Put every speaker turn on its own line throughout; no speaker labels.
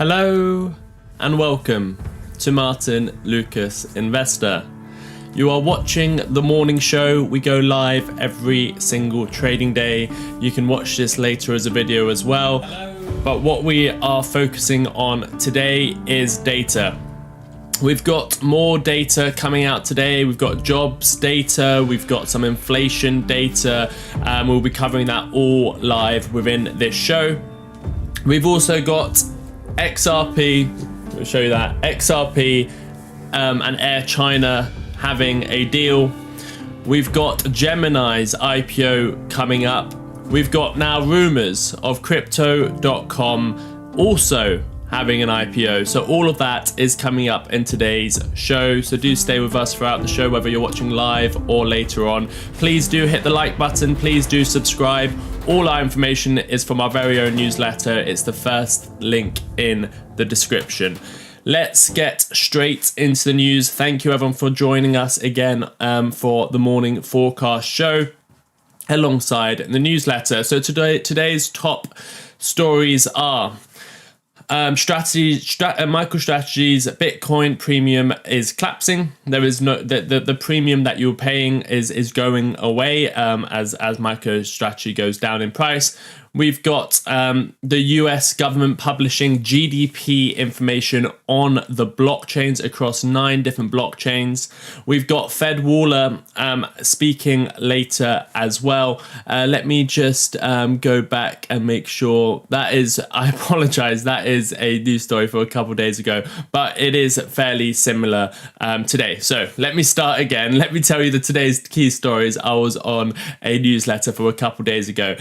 Hello and welcome to Martyn Lucas Investor. You are watching the morning show. We go live every single trading day. You can watch this later as a video as well. But what we are focusing on today is data. We've got more data coming out today. We've got jobs data, we've got some inflation data. We'll be covering that all live within this show. We've also got XRP, I'll show you that, XRP and Air China having a deal. We've got Gemini's IPO coming up. We've got now rumors of crypto.com also having an IPO. So all of that is coming up in today's show. So do stay with us throughout the show, whether you're watching live or later on. Please do hit the like button. Please do subscribe. All our information is from our very own newsletter. It's the first link in the description. Let's get straight into the news. Thank you everyone for joining us again for the morning forecast show alongside the newsletter. So today's top stories are MicroStrategy's Bitcoin premium is collapsing. There is no the premium that you're paying is going away as MicroStrategy goes down in price. We've got the US government publishing GDP information on the blockchains across 9 different blockchains. We've got Fed Waller speaking later as well. Let me just go back and make sure that is, I apologize, that is a news story for a couple of days ago, but it is fairly similar today. So let me start again. Let me tell you today's key stories. I was on a newsletter for a couple of days ago.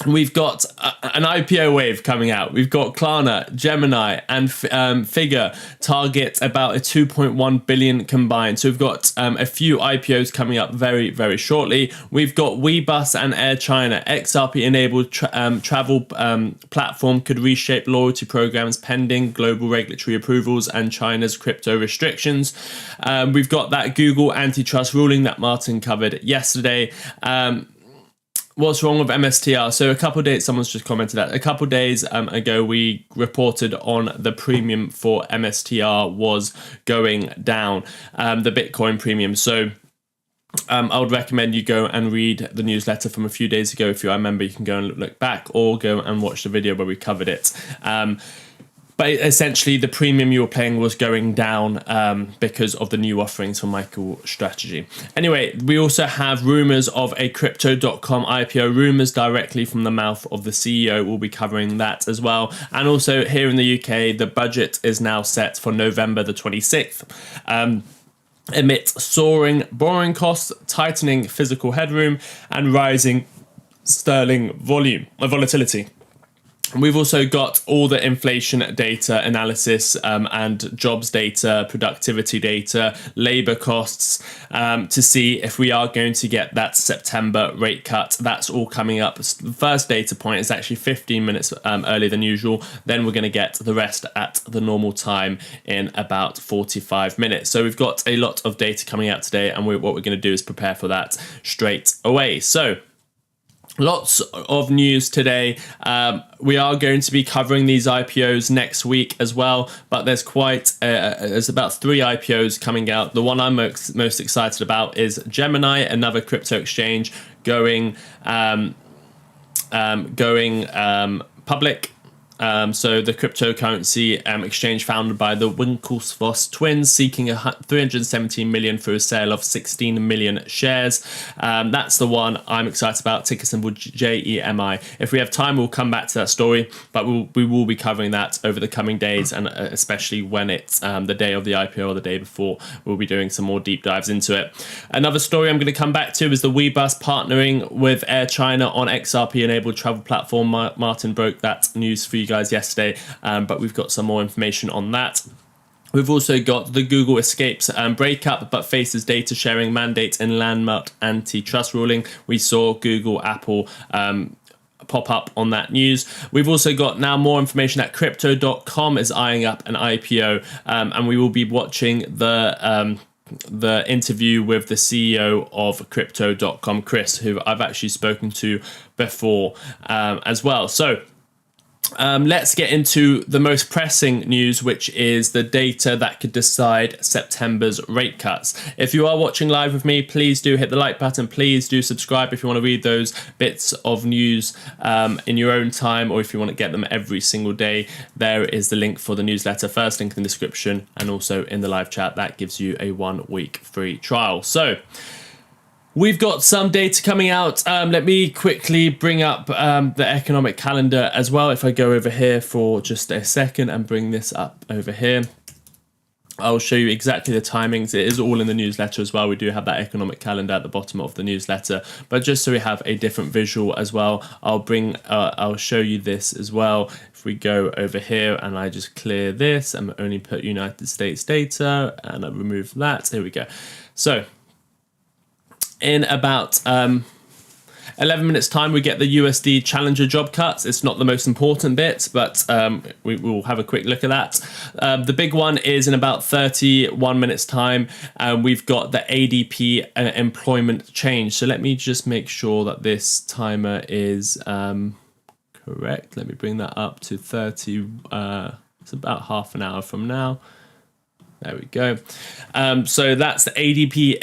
We've got an IPO wave coming out. We've got Klarna, Gemini, and Figure target about a 2.1 billion combined. So we've got a few IPOs coming up very, very shortly. We've got Webus and Air China. XRP-enabled travel platform could reshape loyalty programs pending global regulatory approvals and China's crypto restrictions. We've got that Google antitrust ruling that Martyn covered yesterday. What's wrong with MSTR? So a couple of days, someone's just commented that. A couple of days ago, we reported on the premium for MSTR was going down, the Bitcoin premium. So I would recommend you go and read the newsletter from a few days ago. If you remember, you can go and look back or go and watch the video where we covered it. But essentially, the premium you were paying was going down because of the new offerings from MicroStrategy. Anyway, we also have rumors of a crypto.com IPO, rumors directly from the mouth of the CEO. We'll be covering that as well. And also here in the UK, the budget is now set for November the 26th. Amid soaring borrowing costs, tightening physical headroom, and rising sterling volatility. We've also got all the inflation data analysis and jobs data, productivity data, labor costs to see if we are going to get that September rate cut. That's all coming up. The first data point is actually 15 minutes earlier than usual. Then we're going to get the rest at the normal time in about 45 minutes. So we've got a lot of data coming out today, and what we're going to do is prepare for that straight away. So lots of news today. We are going to be covering these IPOs next week as well, but there's there's about 3 IPOs coming out. The one I'm most excited about is Gemini, another crypto exchange going public. So the cryptocurrency exchange founded by the Winklevoss twins, seeking 317 million for a sale of 16 million shares. That's the one I'm excited about. Ticker symbol JEMI. If we have time, we'll come back to that story, but we will be covering that over the coming days, and especially when it's the day of the IPO or the day before, we'll be doing some more deep dives into it. Another story I'm going to come back to is the Webus partnering with Air China on XRP-enabled travel platform. Martyn broke that news for you guys yesterday, but we've got some more information on that. We've also got the Google escapes breakup but faces data sharing mandate in landmark antitrust ruling. We saw Google, Apple pop up on that news. We've also got now more information that crypto.com is eyeing up an IPO, and we will be watching the interview with the CEO of crypto.com, Kris, who I've actually spoken to before as well. So Let's get into the most pressing news, which is the data that could decide September's rate cuts. If you are watching live with me, please do hit the like button. Please do subscribe if you want to read those bits of news in your own time, or if you want to get them every single day. There is the link for the newsletter. First link in the description, and also in the live chat. That gives you a 1 week free trial. So we've got some data coming out. Let me quickly bring up the economic calendar as well. If I go over here for just a second and bring this up over here, I'll show you exactly the timings. It is all in the newsletter as well. We do have that economic calendar at the bottom of the newsletter, but just so we have a different visual as well, I'll show you this as well. If we go over here and I just clear this and only put United States data and I remove that, here we go. So in about 11 minutes time, we get the USD Challenger job cuts. It's not the most important bit, but we will have a quick look at that. The big one is in about 31 minutes time. We've got the ADP employment change. So let me just make sure that this timer is correct. Let me bring that up to 30. It's about half an hour from now. There we go. So that's the ADP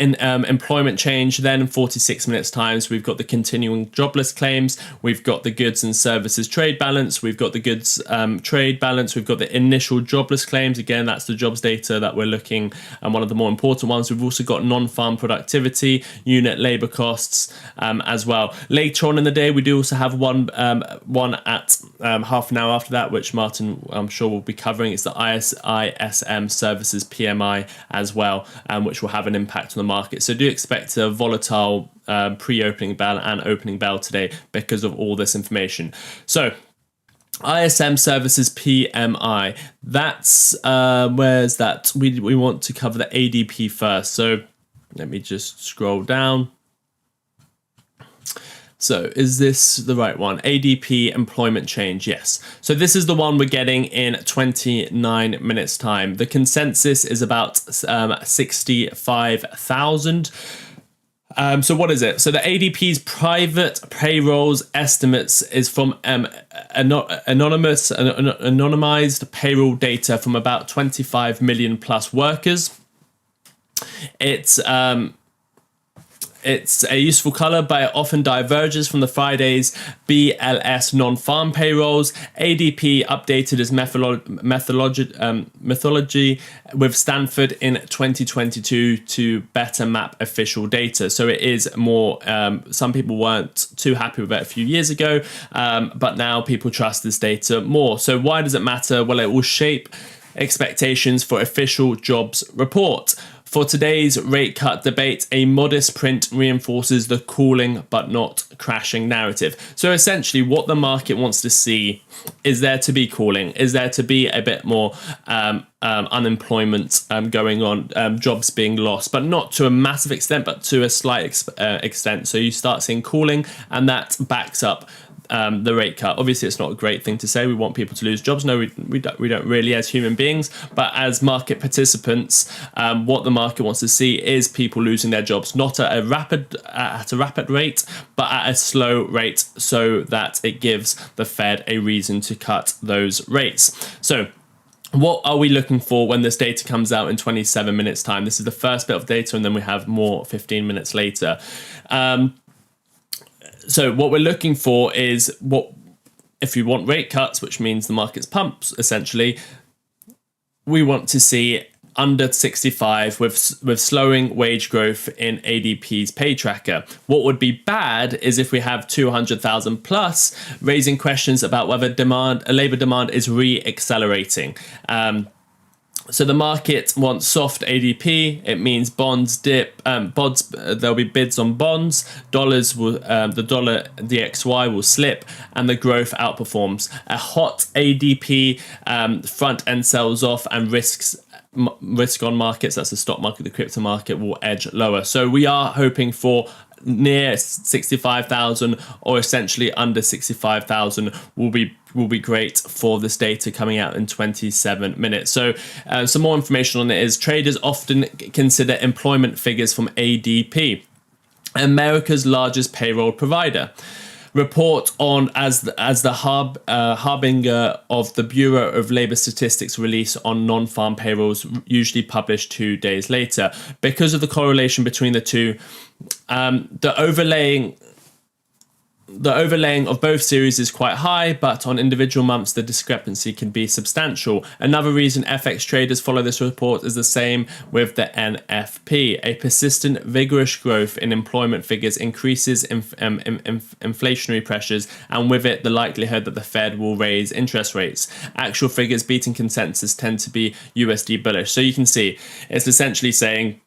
employment change. Then in 46 minutes time, so we've got the continuing jobless claims. We've got the goods and services trade balance. We've got the goods trade balance. We've got the initial jobless claims. Again, that's the jobs data that we're looking at, one of the more important ones. We've also got non-farm productivity, unit labor costs as well. Later on in the day, we do also have one at half an hour after that, which Martyn, I'm sure, will be covering. It's the ISM services PMI as well, which will have an impact on the market. So do expect a volatile pre-opening bell and opening bell today because of all this information. So ISM services PMI, that's where's that? We want to cover the ADP first. So let me just scroll down. So is this the right one? ADP employment change, yes. So this is the one we're getting in 29 minutes time. The consensus is about 65,000. So what is it? So the ADP's private payrolls estimates is from anonymized payroll data from about 25 million plus workers. It's a useful color, but it often diverges from the Friday's BLS non-farm payrolls. ADP updated its methodology with Stanford in 2022 to better map official data. So it is more, some people weren't too happy with it a few years ago, but now people trust this data more. So why does it matter? Well, it will shape expectations for official jobs report. For today's rate cut debate, a modest print reinforces the cooling but not crashing narrative. So essentially what the market wants to see is there to be cooling, is there to be a bit more unemployment going on, jobs being lost, but not to a massive extent, but to a slight extent. So you start seeing cooling, and that backs up the rate cut. Obviously, it's not a great thing to say. We want people to lose jobs. No, we don't really as human beings. But as market participants, what the market wants to see is people losing their jobs, not at a rapid rate, but at a slow rate, so that it gives the Fed a reason to cut those rates. So what are we looking for when this data comes out in 27 minutes time? This is the first bit of data, and then we have more 15 minutes later. So what we're looking for is, what if you want rate cuts, which means the market's pumps, essentially, we want to see under 65 with slowing wage growth in ADP's pay tracker. What would be bad is if we have 200,000 plus, raising questions about whether labor demand is re-accelerating. So the market wants soft ADP. It means bonds dip. There'll be bids on bonds. Dollars will, the dollar DXY will slip, and the growth outperforms. A hot ADP front end sells off, and risk on markets, that's the stock market, the crypto market, will edge lower. So we are hoping for near 65,000 or essentially under 65,000 will be great for this data coming out in 27 minutes. So some more information on it is traders often consider employment figures from ADP, America's largest payroll provider. report on as the harbinger of the Bureau of Labour Statistics release on non-farm payrolls, usually published 2 days later. Because of the correlation between the two, the overlaying of both series is quite high, but on individual months the discrepancy can be substantial. Another reason FX traders follow this report is the same with the NFP. A persistent, vigorous growth in employment figures increases inflationary pressures, and with it the likelihood that the Fed will raise interest rates. Actual figures beating consensus tend to be USD bullish. So you can see it's essentially saying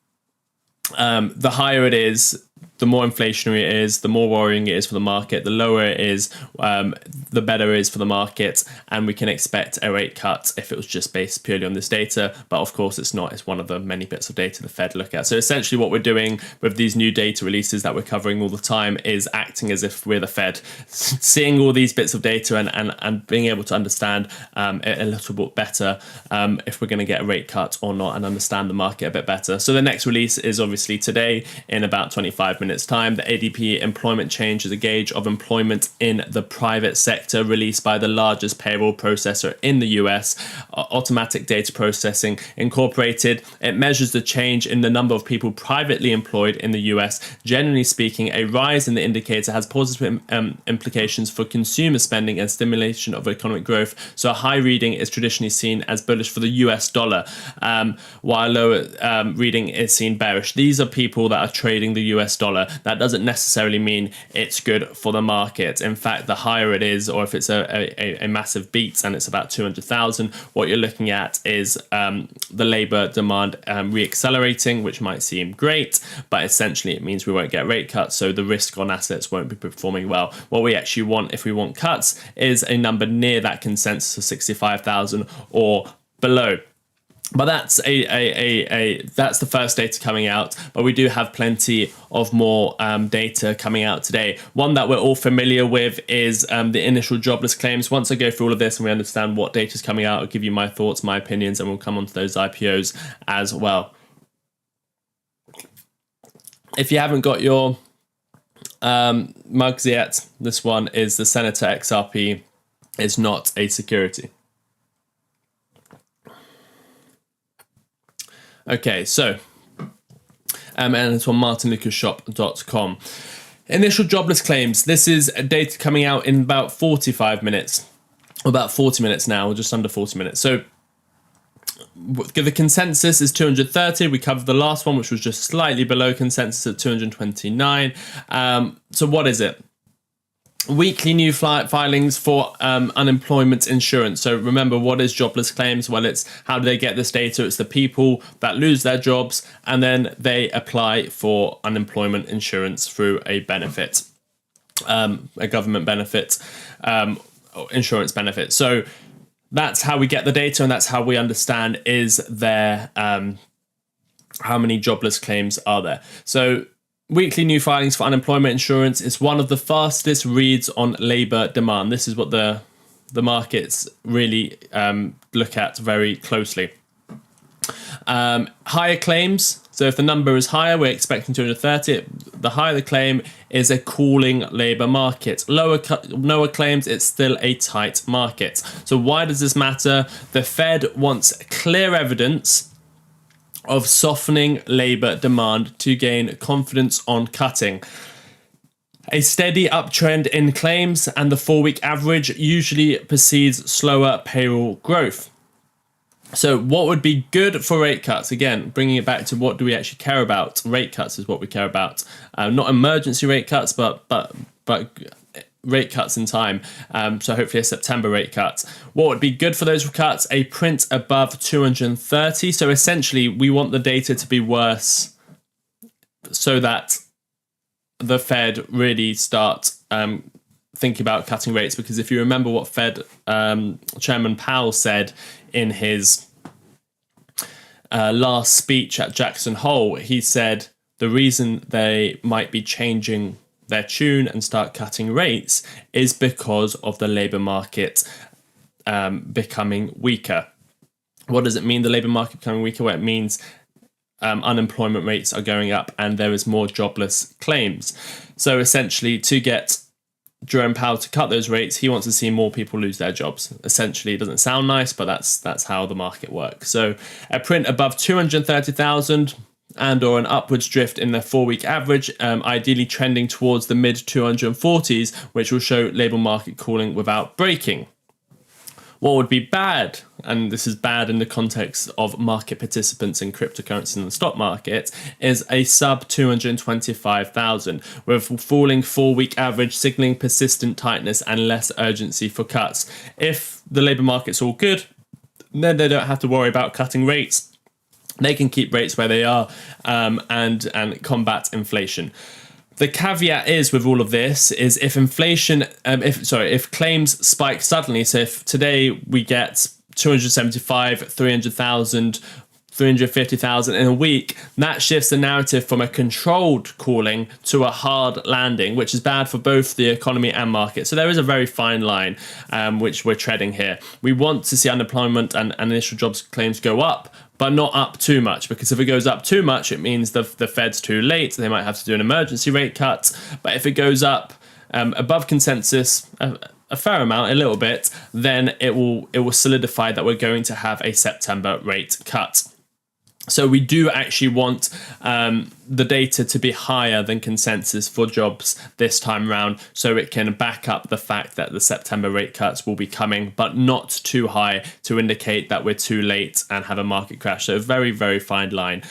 the higher it is, the more inflationary it is, the more worrying it is for the market. The lower it is, the better it is for the market, and we can expect a rate cut if it was just based purely on this data. But of course it's not. It's one of the many bits of data the Fed look at. So essentially what we're doing with these new data releases that we're covering all the time is acting as if we're the Fed, seeing all these bits of data and being able to understand it a little bit better if we're going to get a rate cut or not, and understand the market a bit better. So the next release is obviously today in about 25 minutes time. The ADP employment change is a gauge of employment in the private sector released by the largest payroll processor in the US, Automatic Data Processing Incorporated. It measures the change in the number of people privately employed in the US. Generally speaking, a rise in the indicator has positive implications for consumer spending and stimulation of economic growth. So a high reading is traditionally seen as bullish for the US dollar, while a lower reading is seen bearish. These are people that are trading the US dollar. That doesn't necessarily mean it's good for the market. In fact, the higher it is, or if it's a massive beat and it's about 200,000, what you're looking at is the labour demand reaccelerating, which might seem great, but essentially it means we won't get rate cuts, so the risk on assets won't be performing well. What we actually want, if we want cuts, is a number near that consensus of 65,000 or below. But that's that's the first data coming out. But we do have plenty of more data coming out today. One that we're all familiar with is the initial jobless claims. Once I go through all of this and we understand what data is coming out, I'll give you my thoughts, my opinions, and we'll come on to those IPOs as well. If you haven't got your mugs yet, this one is the Senator XRP is not a security. Okay, so, and it's on martynlucasshop.com. Initial jobless claims. This is data coming out in about 45 minutes. About 40 minutes now, or just under 40 minutes. So, the consensus is 230. We covered the last one, which was just slightly below consensus at 229. So what is it? Weekly new filings for unemployment insurance. So remember, what is jobless claims? Well, it's how do they get this data? It's the people that lose their jobs and then they apply for unemployment insurance through a benefit, a government benefit, insurance benefit. So that's how we get the data, and that's how we understand is there how many jobless claims are there. So weekly new filings for unemployment insurance is one of the fastest reads on labour demand. This is what the markets really look at very closely. Higher claims. So if the number is higher, we're expecting 230. The higher the claim is a cooling labour market. Lower claims, it's still a tight market. So why does this matter? The Fed wants clear evidence of softening labour demand to gain confidence on cutting. A steady uptrend in claims and the 4-week average usually precedes slower payroll growth. So what would be good for rate cuts? Again, bringing it back to what do we actually care about? Rate cuts is what we care about. Not emergency rate cuts, but rate cuts in time. So hopefully a September rate cut. What would be good for those cuts? A print above 230. So essentially, we want the data to be worse so that the Fed really start thinking about cutting rates. Because if you remember what Fed Chairman Powell said in his last speech at Jackson Hole, he said the reason they might be changing their tune and start cutting rates is because of the labour market becoming weaker. What does it mean, the labour market becoming weaker? Well, it means unemployment rates are going up and there is more jobless claims. So essentially, to get Jerome Powell to cut those rates. He wants to see more people lose their jobs. Essentially, it doesn't sound nice, but that's how the market works. So a print above 230,000 and or an upwards drift in the 4-week average, ideally trending towards the mid 240s, which will show labor market cooling without breaking. What would be bad, and this is bad in the context of market participants in cryptocurrency in the stock market, is a sub 225,000, with falling 4-week average signaling persistent tightness and less urgency for cuts. If the labour market's all good, then they don't have to worry about cutting rates. They can keep rates where they are and combat inflation. The caveat is with all of this is if inflation, if claims spike suddenly, so if today we get 275, 300,000, 350,000 in a week, that shifts the narrative from a controlled cooling to a hard landing, which is bad for both the economy and market. So there is a very fine line which we're treading here. We want to see unemployment and initial jobs claims go up, but not up too much, because if it goes up too much, it means the Fed's too late. They might have to do an emergency rate cut. But if it goes up above consensus, a fair amount, a little bit, then it will solidify that we're going to have a September rate cut. So we do actually want the data to be higher than consensus for jobs this time around, so it can back up the fact that the September rate cuts will be coming, but not too high to indicate that we're too late and have a market crash. So a very, very fine line.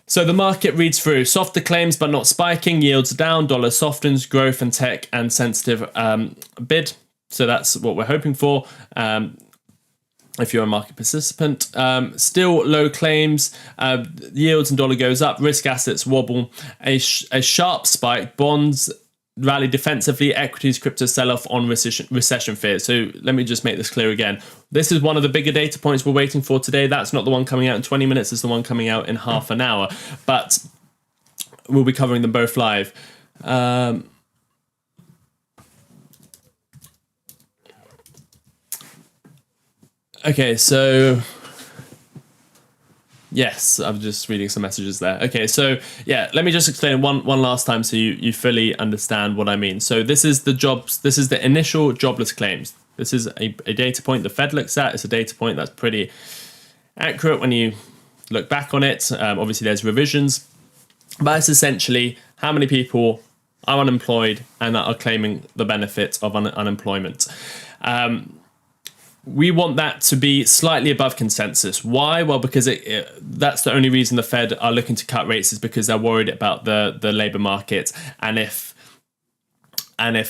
So the market reads through softer claims, but not spiking. Yields down, dollar softens, growth and tech and sensitive bid. So that's what we're hoping for. If you're a market participant, still low claims, yields and dollar goes up, risk assets wobble, a sharp spike, bonds rally defensively, equities, crypto sell-off on recession fears. So let me just make this clear again. This is one of the bigger data points we're waiting for today. That's not the one coming out in 20 minutes, it's the one coming out in half an hour. But we'll be covering them both live. Okay, so yes, I'm just reading some messages there. Okay, so yeah, let me just explain one last time so you fully understand what I mean. So this is the initial jobless claims. This is a data point the Fed looks at. It's a data point that's pretty accurate when you look back on it. Obviously, there's revisions, but it's essentially how many people are unemployed and are claiming the benefits of unemployment. We want that to be slightly above consensus. Why? Well, because that's the only reason the Fed are looking to cut rates, is because they're worried about the labour market. And if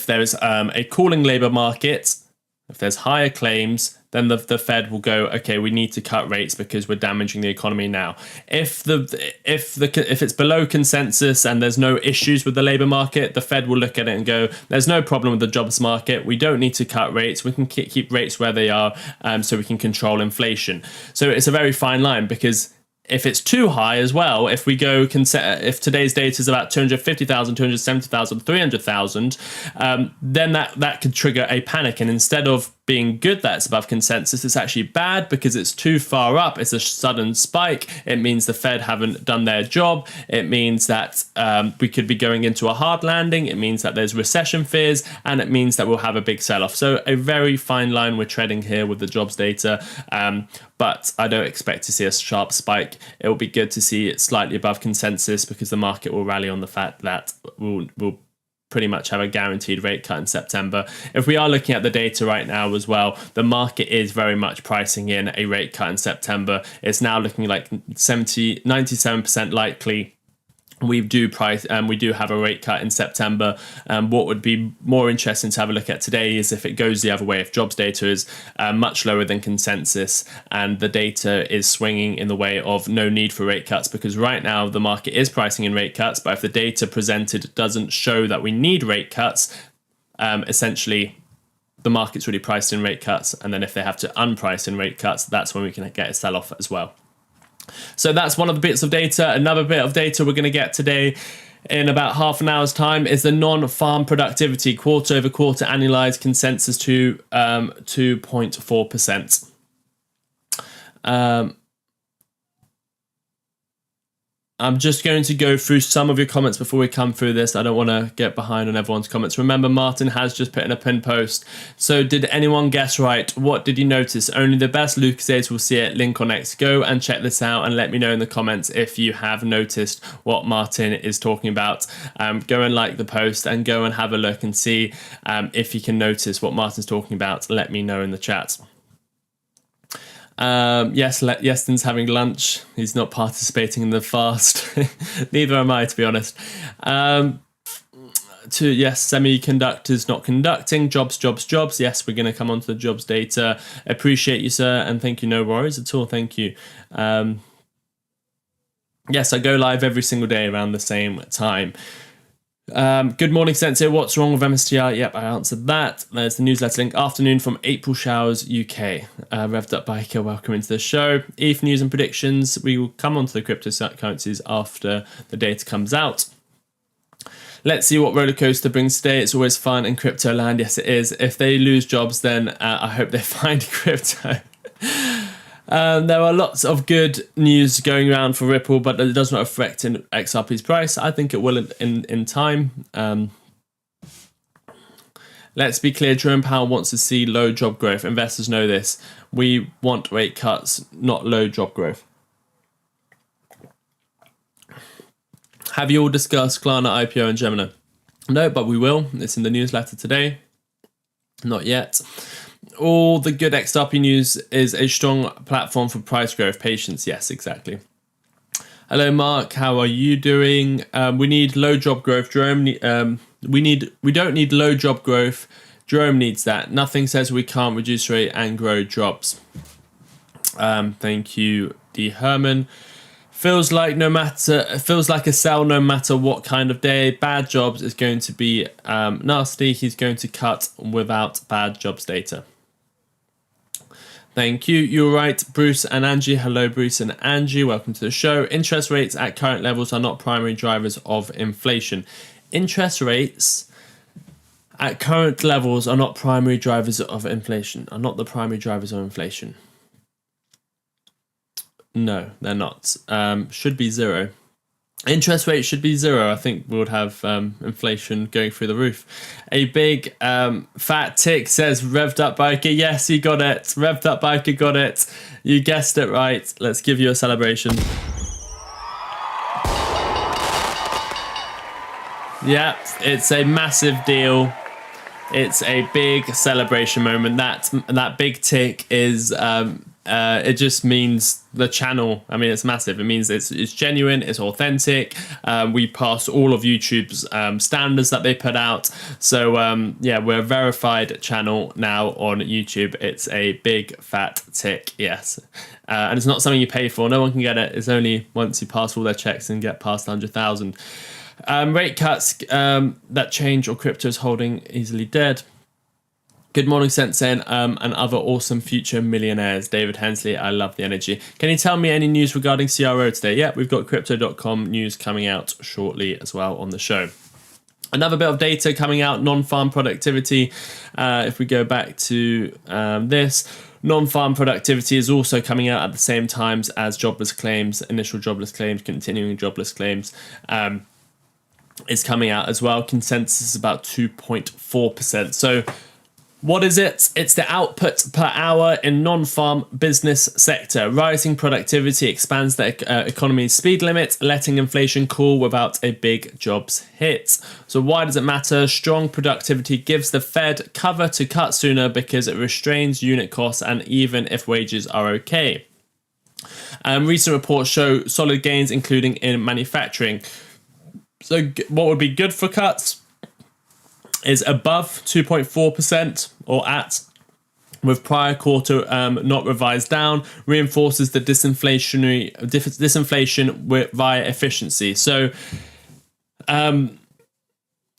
there's a cooling labour market, if there's higher claims, then the Fed will go, okay, we need to cut rates because we're damaging the economy now. If it's below consensus and there's no issues with the labour market, the Fed will look at it and go, there's no problem with the jobs market. We don't need to cut rates. We can keep rates where they are, so we can control inflation. So it's a very fine line, because if it's too high as well, if today's data is about 250,000, 270,000, 300,000, then that could trigger a panic. And instead of being good that it's above consensus, it's actually bad because it's too far up. It's a sudden spike. It means the Fed haven't done their job. It means that we could be going into a hard landing. It means that there's recession fears, and it means that we'll have a big sell-off. So a very fine line we're treading here with the jobs data. But I don't expect to see a sharp spike. It will be good to see it slightly above consensus, because the market will rally on the fact that we'll pretty much have a guaranteed rate cut in September. If we are looking at the data right now as well, the market is very much pricing in a rate cut in September. It's now looking like 97% likely we do have a rate cut in September. What would be more interesting to have a look at today is if it goes the other way, if jobs data is much lower than consensus and the data is swinging in the way of no need for rate cuts, because right now the market is pricing in rate cuts, but if the data presented doesn't show that we need rate cuts, essentially the market's really priced in rate cuts, and then if they have to unprice in rate cuts, that's when we can get a sell-off as well. So that's one of the bits of data. Another bit of data we're going to get today in about half an hour's time is the non-farm productivity quarter over quarter annualized consensus to 2.4%. I'm just going to go through some of your comments before we come through this. I don't want to get behind on everyone's comments. Remember, Martyn has just put in a pinned post. So did anyone guess right? What did you notice? Only the best Lucasades will see it. Link on X. Go and check this out and let me know in the comments if you have noticed what Martyn is talking about. Go and like the post and go and have a look and see if you can notice what Martyn's talking about. Let me know in the chat. Yes, Yeston's having lunch. He's not participating in the fast. Neither am I, to be honest. Semiconductors not conducting. Jobs. Yes, we're going to come on to the jobs data. Appreciate you, sir, and thank you. No worries at all. Thank you. Yes, I go live every single day around the same time. Good morning, Sensei. What's wrong with MSTI? Yep, I answered that. There's the newsletter link. Afternoon from April Showers UK. Revved Up Biker, welcome into the show. ETH news and predictions. We will come on to the cryptocurrencies after the data comes out. Let's see what rollercoaster brings today. It's always fun in crypto land. Yes, it is. If they lose jobs, then I hope they find crypto. There are lots of good news going around for Ripple, but it does not affect in XRP's price. I think it will in time. Let's be clear, Jerome Powell wants to see low job growth. Investors know this. We want rate cuts, not low job growth. Have you all discussed Klarna, IPO and Gemini? No, but we will. It's in the newsletter today. Not yet. All the good XRP news is a strong platform for price growth. Patience, yes, exactly. Hello, Mark. How are you doing? We need low job growth. Jerome, we don't need low job growth. Jerome needs that. Nothing says we can't reduce rate and grow jobs. Thank you, D. Herman. Feels like a sell no matter what kind of day. Bad jobs is going to be nasty. He's going to cut without bad jobs data. Thank you. You're right, Bruce and Angie. Hello, Bruce and Angie. Welcome to the show. Interest rates at current levels are not primary drivers of inflation. Interest rates at current levels are not primary drivers of inflation. Are not the primary drivers of inflation. No, they're not. Should be zero. Interest rate should be zero. I think we would have inflation going through the roof. A big fat tick says Revved Up Biker. Yes, you got it. Revved Up Biker got it. You guessed it right. Let's give you a celebration. Yeah, it's a massive deal. It's a big celebration moment. That big tick is it just means the channel. I mean, it's massive. It means it's genuine, it's authentic. We pass all of YouTube's standards that they put out. So yeah, we're a verified channel now on YouTube. It's a big fat tick, yes. And it's not something you pay for. No one can get it. It's only once you pass all their checks and get past 100,000. Rate cuts that change or crypto is holding easily dead. Good morning, Sensei, and other awesome future millionaires. David Hensley, I love the energy. Can you tell me any news regarding CRO today? Yeah, we've got crypto.com news coming out shortly as well on the show. Another bit of data coming out, non-farm productivity. If we go back to this, non-farm productivity is also coming out at the same time as jobless claims, initial jobless claims, continuing jobless claims. Is coming out as well. Consensus is about 2.4%. So what is it? It's the output per hour in non-farm business sector. Rising productivity expands the economy's speed limit, letting inflation cool without a big jobs hit. So why does it matter? Strong productivity gives the Fed cover to cut sooner because it restrains unit costs and even if wages are okay. Recent reports show solid gains, including in manufacturing. So what would be good for cuts is above 2.4% or at, with prior quarter not revised down, reinforces the disinflation via efficiency. So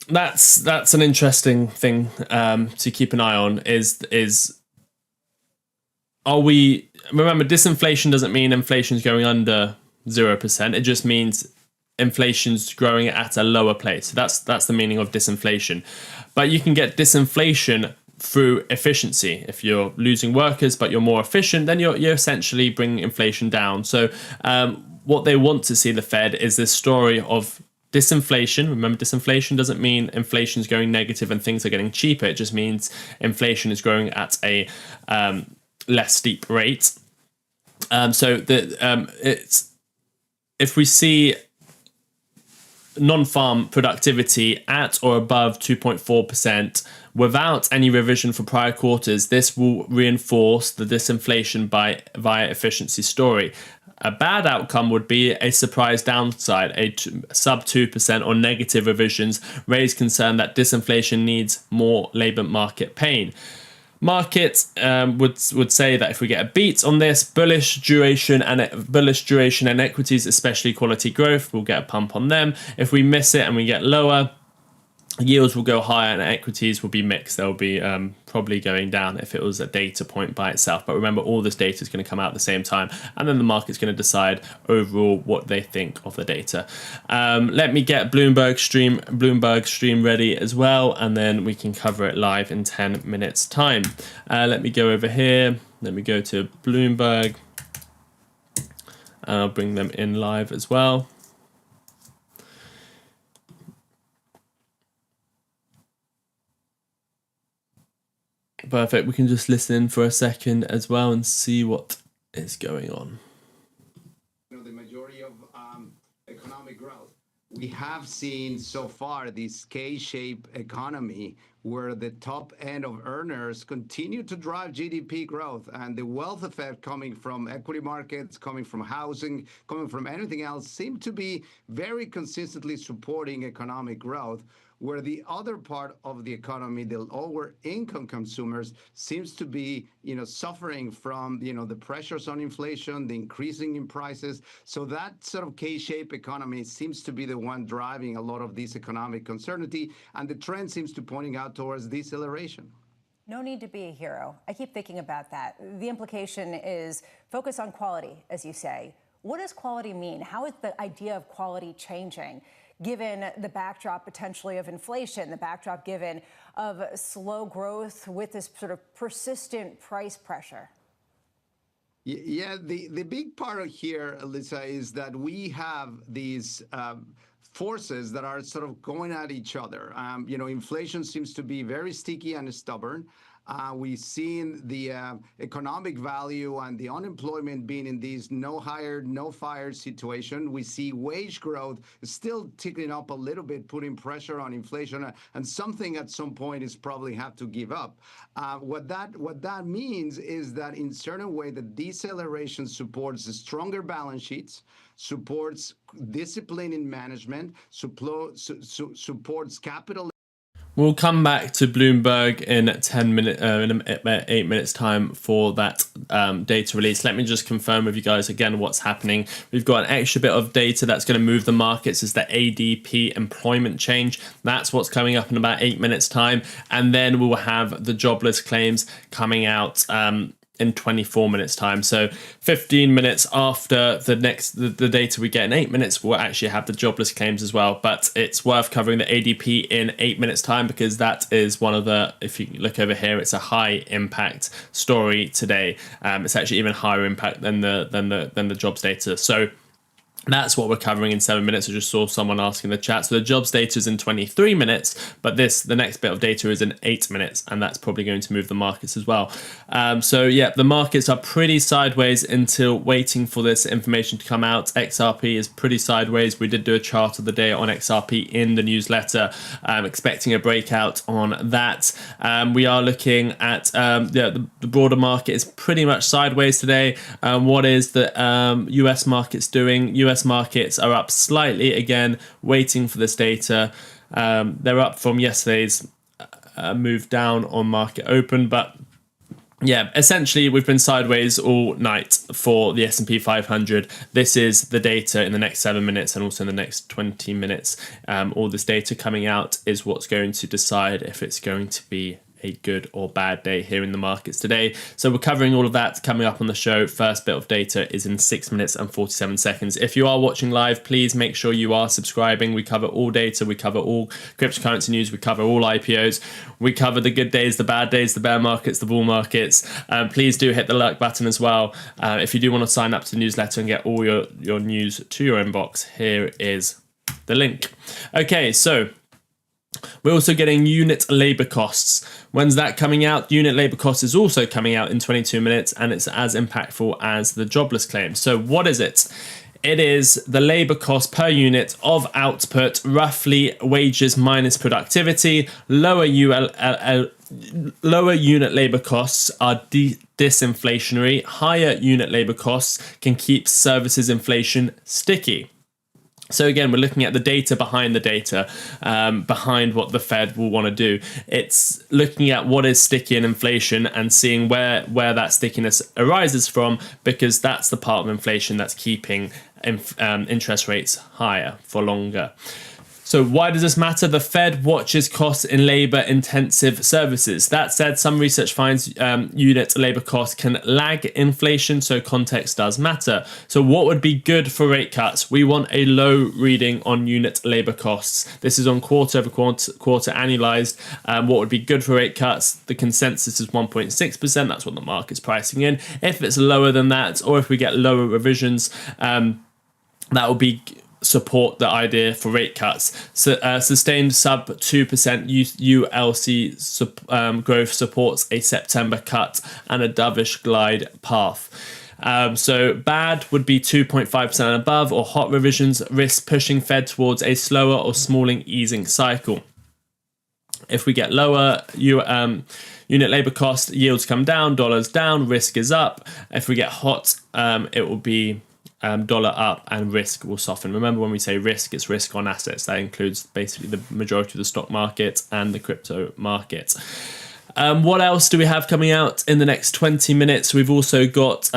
that's an interesting thing to keep an eye on. Remember, disinflation doesn't mean inflation's going under 0%. It just means inflation's growing at a lower place. That's the meaning of disinflation. But you can get disinflation through efficiency. If you're losing workers but you're more efficient, then you're essentially bringing inflation down. So what they want to see the Fed is this story of disinflation. Remember, disinflation doesn't mean inflation is going negative and things are getting cheaper. It just means inflation is growing at a less steep rate. It's if we see non-farm productivity at or above 2.4% without any revision for prior quarters, this will reinforce the disinflation via efficiency story. A bad outcome would be a surprise downside. Sub 2% or negative revisions raise concern that disinflation needs more labor market pain. Markets would say that if we get a beat on this, bullish duration and equities, especially quality growth, we'll get a pump on them. If we miss it and we get lower, yields will go higher and equities will be mixed. They'll be probably going down if it was a data point by itself. But remember, all this data is going to come out at the same time, and then the market's going to decide overall what they think of the data. Let me get Bloomberg stream ready as well, and then we can cover it live in 10 minutes time. Let me go over here. Let me go to Bloomberg. I'll bring them in live as well. Perfect. We can just listen for a second as well and see what is going on.
The majority of economic growth. We have seen so far this K-shaped economy where the top end of earners continue to drive GDP growth, and the wealth effect coming from equity markets, coming from housing, coming from anything else seem to be very consistently supporting economic growth, where the other part of the economy, the lower income consumers, seems to be, suffering from, the pressures on inflation, the increasing in prices. So that sort of K-shaped economy seems to be the one driving a lot of this economic uncertainty, and the trend seems to pointing out towards deceleration.
No need to be a hero. I keep thinking about that. The implication is focus on quality, as you say. What does quality mean? How is the idea of quality changing, given the backdrop potentially of inflation, the backdrop given of slow growth with this sort of persistent price pressure?
Yeah, the big part here, Alyssa, is that we have these forces that are sort of going at each other. Inflation seems to be very sticky and stubborn. We've seen the economic value and the unemployment being in these no hired, no fired situation. We see wage growth still ticking up a little bit, putting pressure on inflation, and something at some point is probably have to give up. What that means is that in certain way, the deceleration supports stronger balance sheets, supports discipline in management, supports capital.
We'll come back to Bloomberg in 8 minutes time for that data release. Let me just confirm with you guys again what's happening. We've got an extra bit of data that's going to move the markets. Is the ADP employment change. That's what's coming up in about 8 minutes time. And then we'll have the jobless claims coming out in 24 minutes time. So 15 minutes after the data we get in 8 minutes, we'll actually have the jobless claims as well. But it's worth covering the ADP in 8 minutes time, because that is one of the, if you look over here, it's a high impact story today. It's actually even higher impact than the jobs data. So that's what we're covering in 7 minutes. I just saw someone asking in the chat. So the jobs data is in 23 minutes, but the next bit of data is in 8 minutes, and that's probably going to move the markets as well. So yeah, the markets are pretty sideways until waiting for this information to come out. XRP is pretty sideways. We did do a chart of the day on XRP in the newsletter, expecting a breakout on that. We are looking at the broader market is pretty much sideways today. What is the US markets doing? US markets are up slightly again, waiting for this data. They're up from yesterday's move down on market open, but yeah, essentially we've been sideways all night for the S&P 500. This is the data in the next 7 minutes and also in the next 20 minutes. All this data coming out is what's going to decide if it's going to be a good or bad day here in the markets today. So we're covering all of that coming up on the show. First bit of data is in 6 minutes and 47 seconds. If you are watching live, please make sure you are subscribing. We cover all data, we cover all cryptocurrency news, we cover all IPOs, we cover the good days, the bad days, the bear markets, the bull markets. Please do hit the like button as well. If you do want to sign up to the newsletter and get all your news to your inbox, here is the link. Okay, so we're also getting unit labor costs. When's that coming out? Unit labor cost is also coming out in 22 minutes, and it's as impactful as the jobless claim. So what is it? It is the labor cost per unit of output, roughly wages minus productivity. Lower unit labor costs are disinflationary. Higher unit labor costs can keep services inflation sticky. So again, we're looking at the data, behind what the Fed will want to do. It's looking at what is sticky in inflation and seeing where that stickiness arises from, because that's the part of inflation that's keeping interest rates higher for longer. So why does this matter? The Fed watches costs in labor-intensive services. That said, some research finds unit labor costs can lag inflation, so context does matter. So what would be good for rate cuts? We want a low reading on unit labor costs. This is on quarter over quarter annualized. What would be good for rate cuts? The consensus is 1.6%. That's what the market's pricing in. If it's lower than that, or if we get lower revisions, that will be support the idea for rate cuts. So, sustained sub 2% ULC growth supports a September cut and a dovish glide path. So bad would be 2.5% and above, or hot revisions risk pushing Fed towards a slower or smalling easing cycle. If we get lower unit labor cost, yields come down, dollars down, risk is up. If we get hot, it will be dollar up and risk will soften. Remember, when we say risk, it's risk on assets. That includes basically the majority of the stock market and the crypto market. What else do we have coming out in the next 20 minutes? We've also got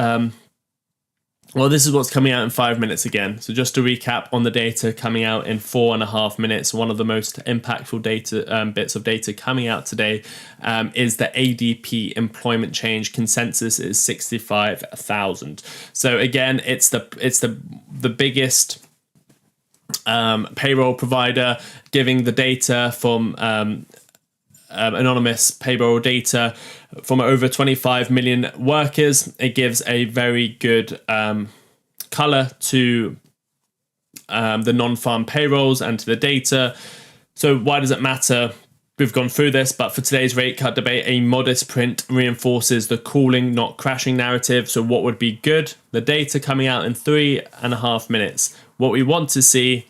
this is what's coming out in 5 minutes again. So just to recap on the data coming out in 4.5 minutes, one of the most impactful data bits of data coming out today is the ADP employment change. Consensus is 65,000. So again, it's the biggest payroll provider giving the data from anonymous payroll data from over 25 million workers. It gives a very good color to the non-farm payrolls and to the data. So why does it matter? We've gone through this, but for today's rate cut debate, a modest print reinforces the cooling, not crashing narrative. So what would be good? The data coming out in 3.5 minutes. What we want to see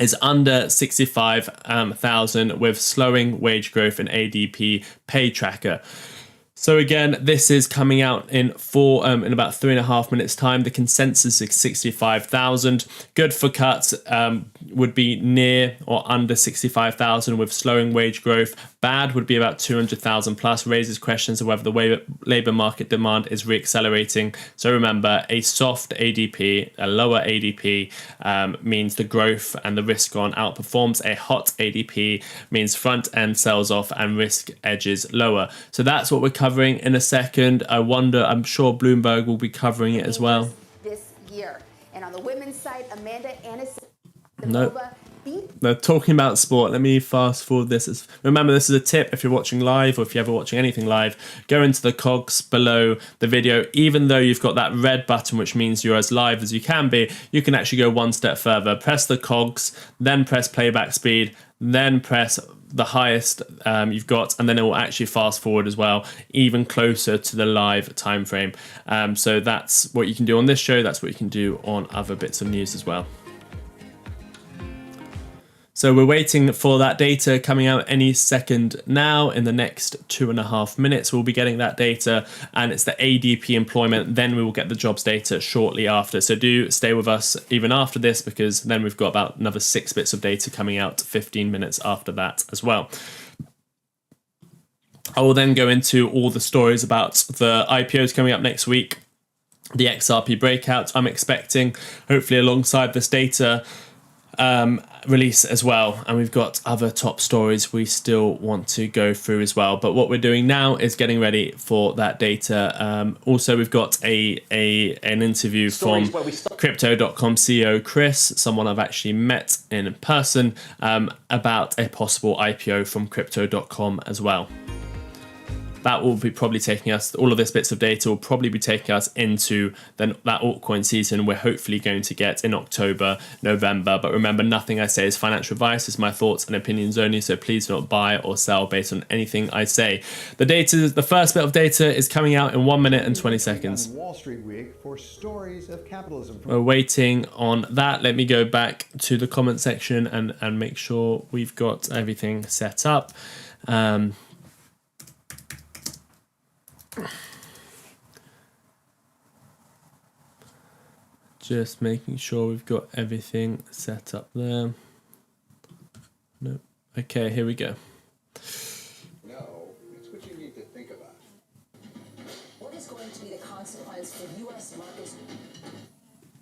is under 65,000 with slowing wage growth and ADP pay tracker. So again, this is coming out in about 3.5 minutes time. The consensus is 65,000. Good for cuts would be near or under 65,000 with slowing wage growth. Bad would be about 200,000 plus. Raises questions of whether the labor market demand is reaccelerating. So remember, a soft ADP, a lower ADP means the growth and the risk on outperforms. A hot ADP means front end sells off and risk edges lower. So that's what we're covering in a second. I'm sure Bloomberg will be covering it as well.
This year. And on the women's side, Amanda Anis.
No, talking about sport, let me fast forward this. Remember, this is a tip if you're watching live, or if you're ever watching anything live, go into the cogs below the video. Even though you've got that red button, which means you're as live as you can be, you can actually go one step further. Press the cogs, then press playback speed, then press the highest you've got, and then it will actually fast forward as well, even closer to the live time frame. So that's what you can do on this show. That's what you can do on other bits of news as well. So we're waiting for that data coming out any second now. In the next 2.5 minutes, we'll be getting that data, and it's the ADP employment. Then we will get the jobs data shortly after. So do stay with us even after this, because then we've got about another 6 bits of data coming out 15 minutes after that as well. I will then go into all the stories about the IPOs coming up next week, the XRP breakout I'm expecting, hopefully alongside this data. release as well, and we've got other top stories we still want to go through as well. But what we're doing now is getting ready for that data. Also, we've got an interview from Crypto.com CEO Kris, someone I've actually met in person, about a possible IPO from Crypto.com as well. That will be probably taking us, all of this bits of data will probably be taking us into that altcoin season we're hopefully going to get in October, November. But remember, nothing I say is financial advice. It's my thoughts and opinions only, so please do not buy or sell based on anything I say. The first bit of data is coming out in 1 minute and 20 seconds.
Wall Street Week for stories of capitalism.
We're waiting on that. Let me go back to the comment section and make sure we've got everything set up. Just making sure we've got everything set up there. No. Okay, here we go.
No, it's what you need to think about.
What is going to be the consequence for U.S. markets?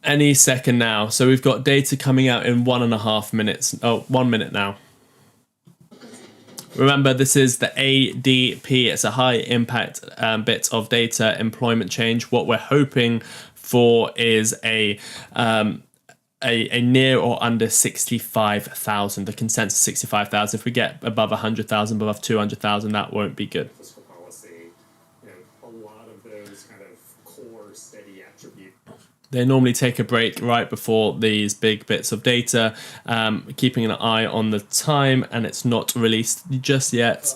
Any second now. So we've got data coming out in 1.5 minutes. Oh, 1 minute now. Remember, this is the ADP. It's a high impact bit of data, employment change. What we're hoping for is a near or under 65,000. The consensus 65,000. If we get above 100,000, above 200,000, that won't be good.
Fiscal policy, a lot of those kind of core steady attributes.
They normally take a break right before these big bits of data, keeping an eye on the time, and it's not released just yet.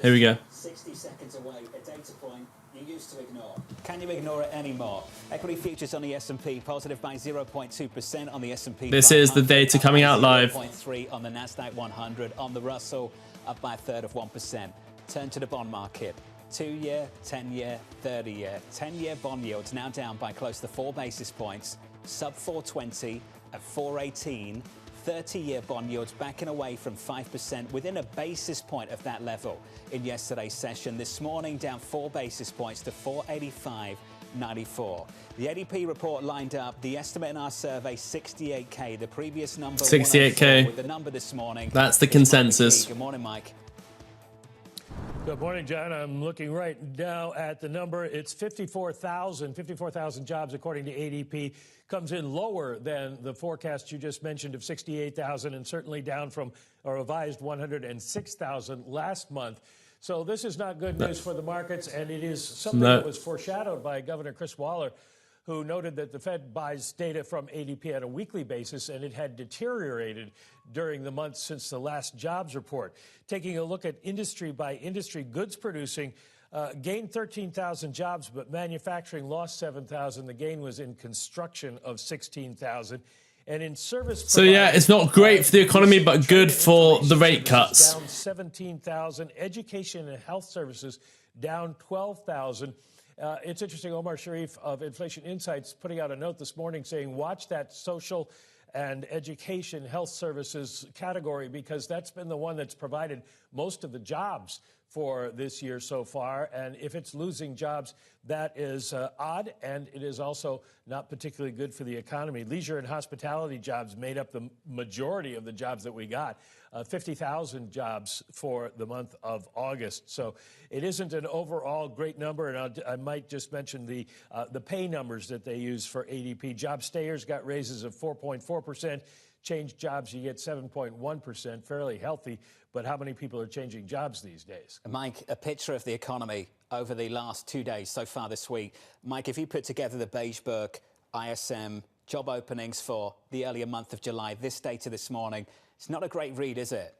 Here we go.
60 seconds away, a data point you used to ignore. Can you ignore it anymore? Equity futures on the S&P positive by 0.2% on the S&P.
This is the data coming out live.
0.3 on the Nasdaq 100, on the Russell up by a third of 1%. Turn to the bond market. 2-year, 10-year, 30-year, 10-year bond yields now down by close to 4 basis points, sub 420 at 418. 30-year bond yields backing away from 5% within a basis point of that level in yesterday's session. This morning down 4 basis points to 485.94. The ADP report lined up. The estimate in our survey 68K. The previous number
68K.
with the number this morning.
That's the consensus.
Good morning, Mike.
Good morning, John. I'm looking right now at the number. It's 54,000 jobs, according to ADP. Comes in lower than the forecast you just mentioned of 68,000 and certainly down from a revised 106,000 last month. So this is not good news for the markets, and it is something that was foreshadowed by Governor Chris Waller, who noted that the Fed buys data from ADP on a weekly basis, and it had deteriorated during the months since the last jobs report. Taking a look at industry by industry, goods producing gained 13,000 jobs, but manufacturing lost 7,000. The gain was in construction of 16,000. And in service.
So yeah, it's not great for the economy, but good for the rate cuts.
Down 17,000. Education and health services down 12,000. It's interesting, Omar Sharif of Inflation Insights putting out a note this morning saying, watch that social and education health services category, because that's been the one that's provided most of the jobs for this year so far. And if it's losing jobs, that is odd, and it is also not particularly good for the economy. Leisure and hospitality jobs made up the majority of the jobs that we got. 50,000 jobs for the month of August. So it isn't an overall great number. And I might just mention the pay numbers that they use for ADP. Job stayers got raises of 4.4%. Change jobs, you get 7.1%, fairly healthy. But how many people are changing jobs these days?
Mike, a picture of the economy over the last 2 days so far this week. Mike, if you put together the Beige Book, ISM, job openings for the earlier month of July, this data this morning, it's not a great read, is it?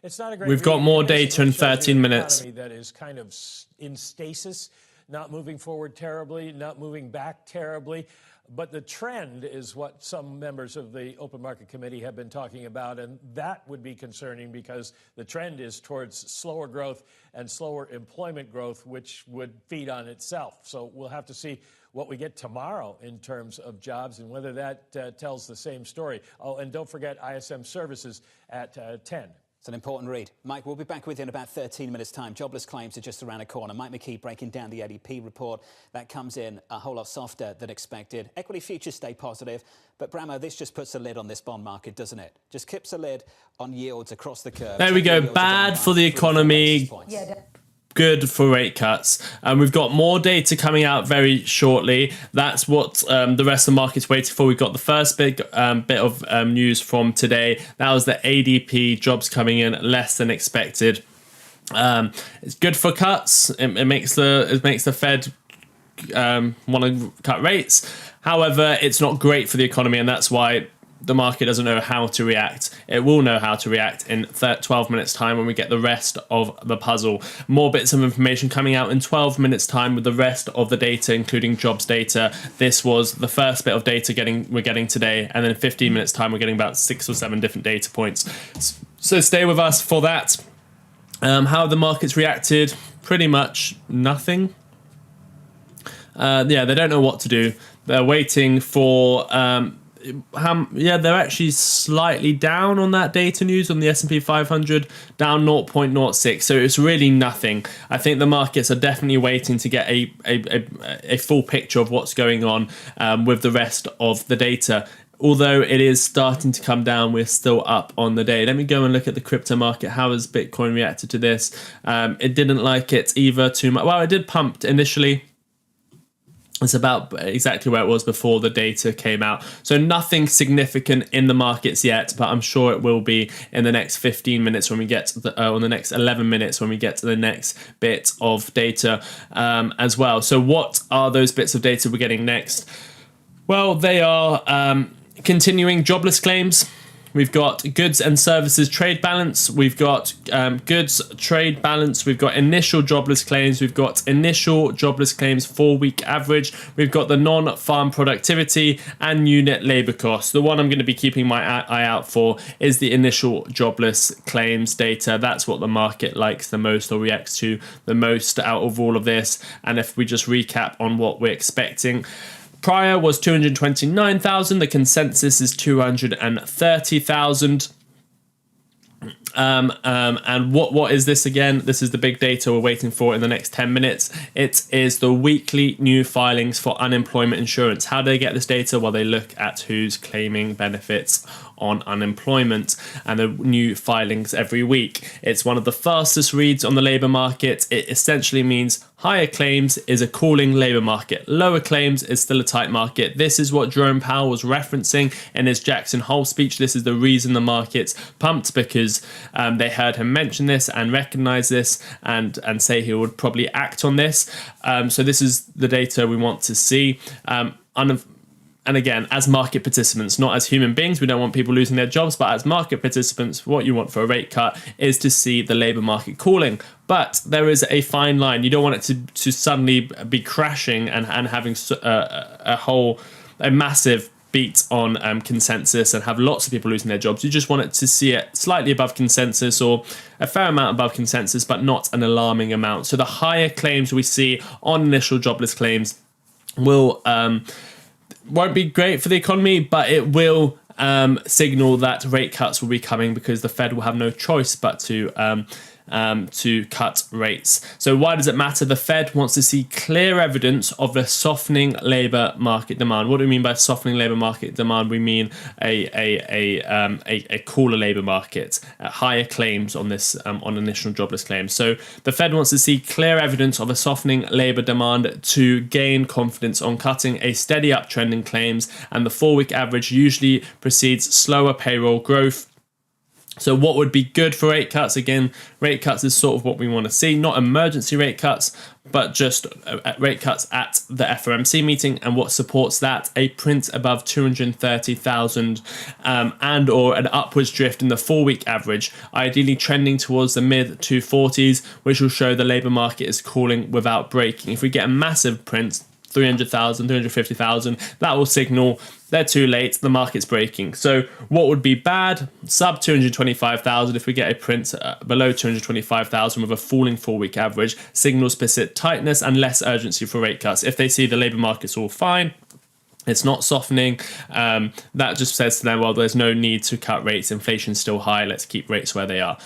It's not a great
We've got more data in 13 minutes.
That is kind of in stasis, not moving forward terribly, not moving back terribly. But the trend is what some members of the Open Market Committee have been talking about, and that would be concerning because the trend is towards slower growth and slower employment growth, which would feed on itself. So we'll have to see what we get tomorrow in terms of jobs and whether that tells the same story. Oh, and don't forget ISM services at 10.
It's an important read. Mike, we'll be back with you in about 13 minutes' time. Jobless claims are just around the corner. Mike McKee breaking down the ADP report. That comes in a whole lot softer than expected. Equity futures stay positive. But, Bramo, this just puts a lid on this bond market, doesn't it? Just keeps a lid on yields across the curve.
There we go. Bad for the economy. Good for rate cuts. We've got more data coming out very shortly. That's what the rest of the market's waiting for. We've got the first big bit of news from today. That was the ADP jobs coming in less than expected. It's good for cuts. It makes the Fed want to cut rates. However, it's not great for the economy, and that's why the market doesn't know how to react. It will know how to react in 12 minutes time when we get the rest of the puzzle. More bits of information coming out in 12 minutes time with the rest of the data, including jobs data. This was the first bit of data we're getting today, and then in 15 minutes time we're getting about 6 or 7 different data points. So stay with us for that. How have the markets reacted? Pretty much nothing. They don't know what to do. They're waiting for they're actually slightly down on that data news on the S&P 500, down 0.06. So it's really nothing. I think the markets are definitely waiting to get a full picture of what's going on with the rest of the data. Although it is starting to come down, we're still up on the day. Let me go and look at the crypto market. How has Bitcoin reacted to this? It didn't like it either too much. Well, it did pump initially. It's about exactly where it was before the data came out. So nothing significant in the markets yet, but I'm sure it will be in the next 15 minutes when we get to or the next 11 minutes when we get to the next bit of data as well. So what are those bits of data we're getting next? Well, they are continuing jobless claims. We've got goods and services trade balance. We've got goods trade balance. We've got initial jobless claims. We've got initial jobless claims 4-week average. We've got the non-farm productivity and unit labor costs. The one I'm going to be keeping my eye out for is the initial jobless claims data. That's what the market likes the most or reacts to the most out of all of this. And if we just recap on what we're expecting, prior was 229,000. The consensus is 230,000. And what is this again? This is the big data we're waiting for in the next 10 minutes. It is the weekly new filings for unemployment insurance. How do they get this data? Well, they look at who's claiming benefits on unemployment and the new filings every week. It's one of the fastest reads on the labour market. It essentially means higher claims is a cooling labour market. Lower claims is still a tight market. This is what Jerome Powell was referencing in his Jackson Hole speech. This is the reason the market's pumped, because they heard him mention this and recognize this and say he would probably act on this. So this is the data we want to see. And again, as market participants, not as human beings, we don't want people losing their jobs, but as market participants, what you want for a rate cut is to see the labour market cooling. But there is a fine line. You don't want it to suddenly be crashing and having a massive beat on consensus and have lots of people losing their jobs. You just want it to see it slightly above consensus or a fair amount above consensus, but not an alarming amount. So the higher claims we see on initial jobless claims won't be great for the economy, but it will signal that rate cuts will be coming, because the Fed will have no choice but to cut rates. So why does it matter? The Fed wants to see clear evidence of a softening labour market demand. What do we mean by softening labour market demand? We mean a cooler labour market, higher claims on this on initial jobless claims. So the Fed wants to see clear evidence of a softening labour demand to gain confidence on cutting a steady uptrend in claims, and the 4-week average usually precedes slower payroll growth. So what would be good for rate cuts? Again, rate cuts is sort of what we want to see, not emergency rate cuts, but just rate cuts at the FOMC meeting. And what supports that? A print above 230,000 and or an upwards drift in the 4-week average, ideally trending towards the mid 240s, which will show the labour market is cooling without breaking. If we get a massive print, 300,000, 350,000, that will signal they're too late, the market's breaking. So what would be bad? Sub 225,000. If we get a print below 225,000 with a falling 4-week average, signals persist tightness and less urgency for rate cuts. If they see the labour market's all fine, It's not softening. That just says to them, well, there's no need to cut rates. Inflation's still high. Let's keep rates where they are.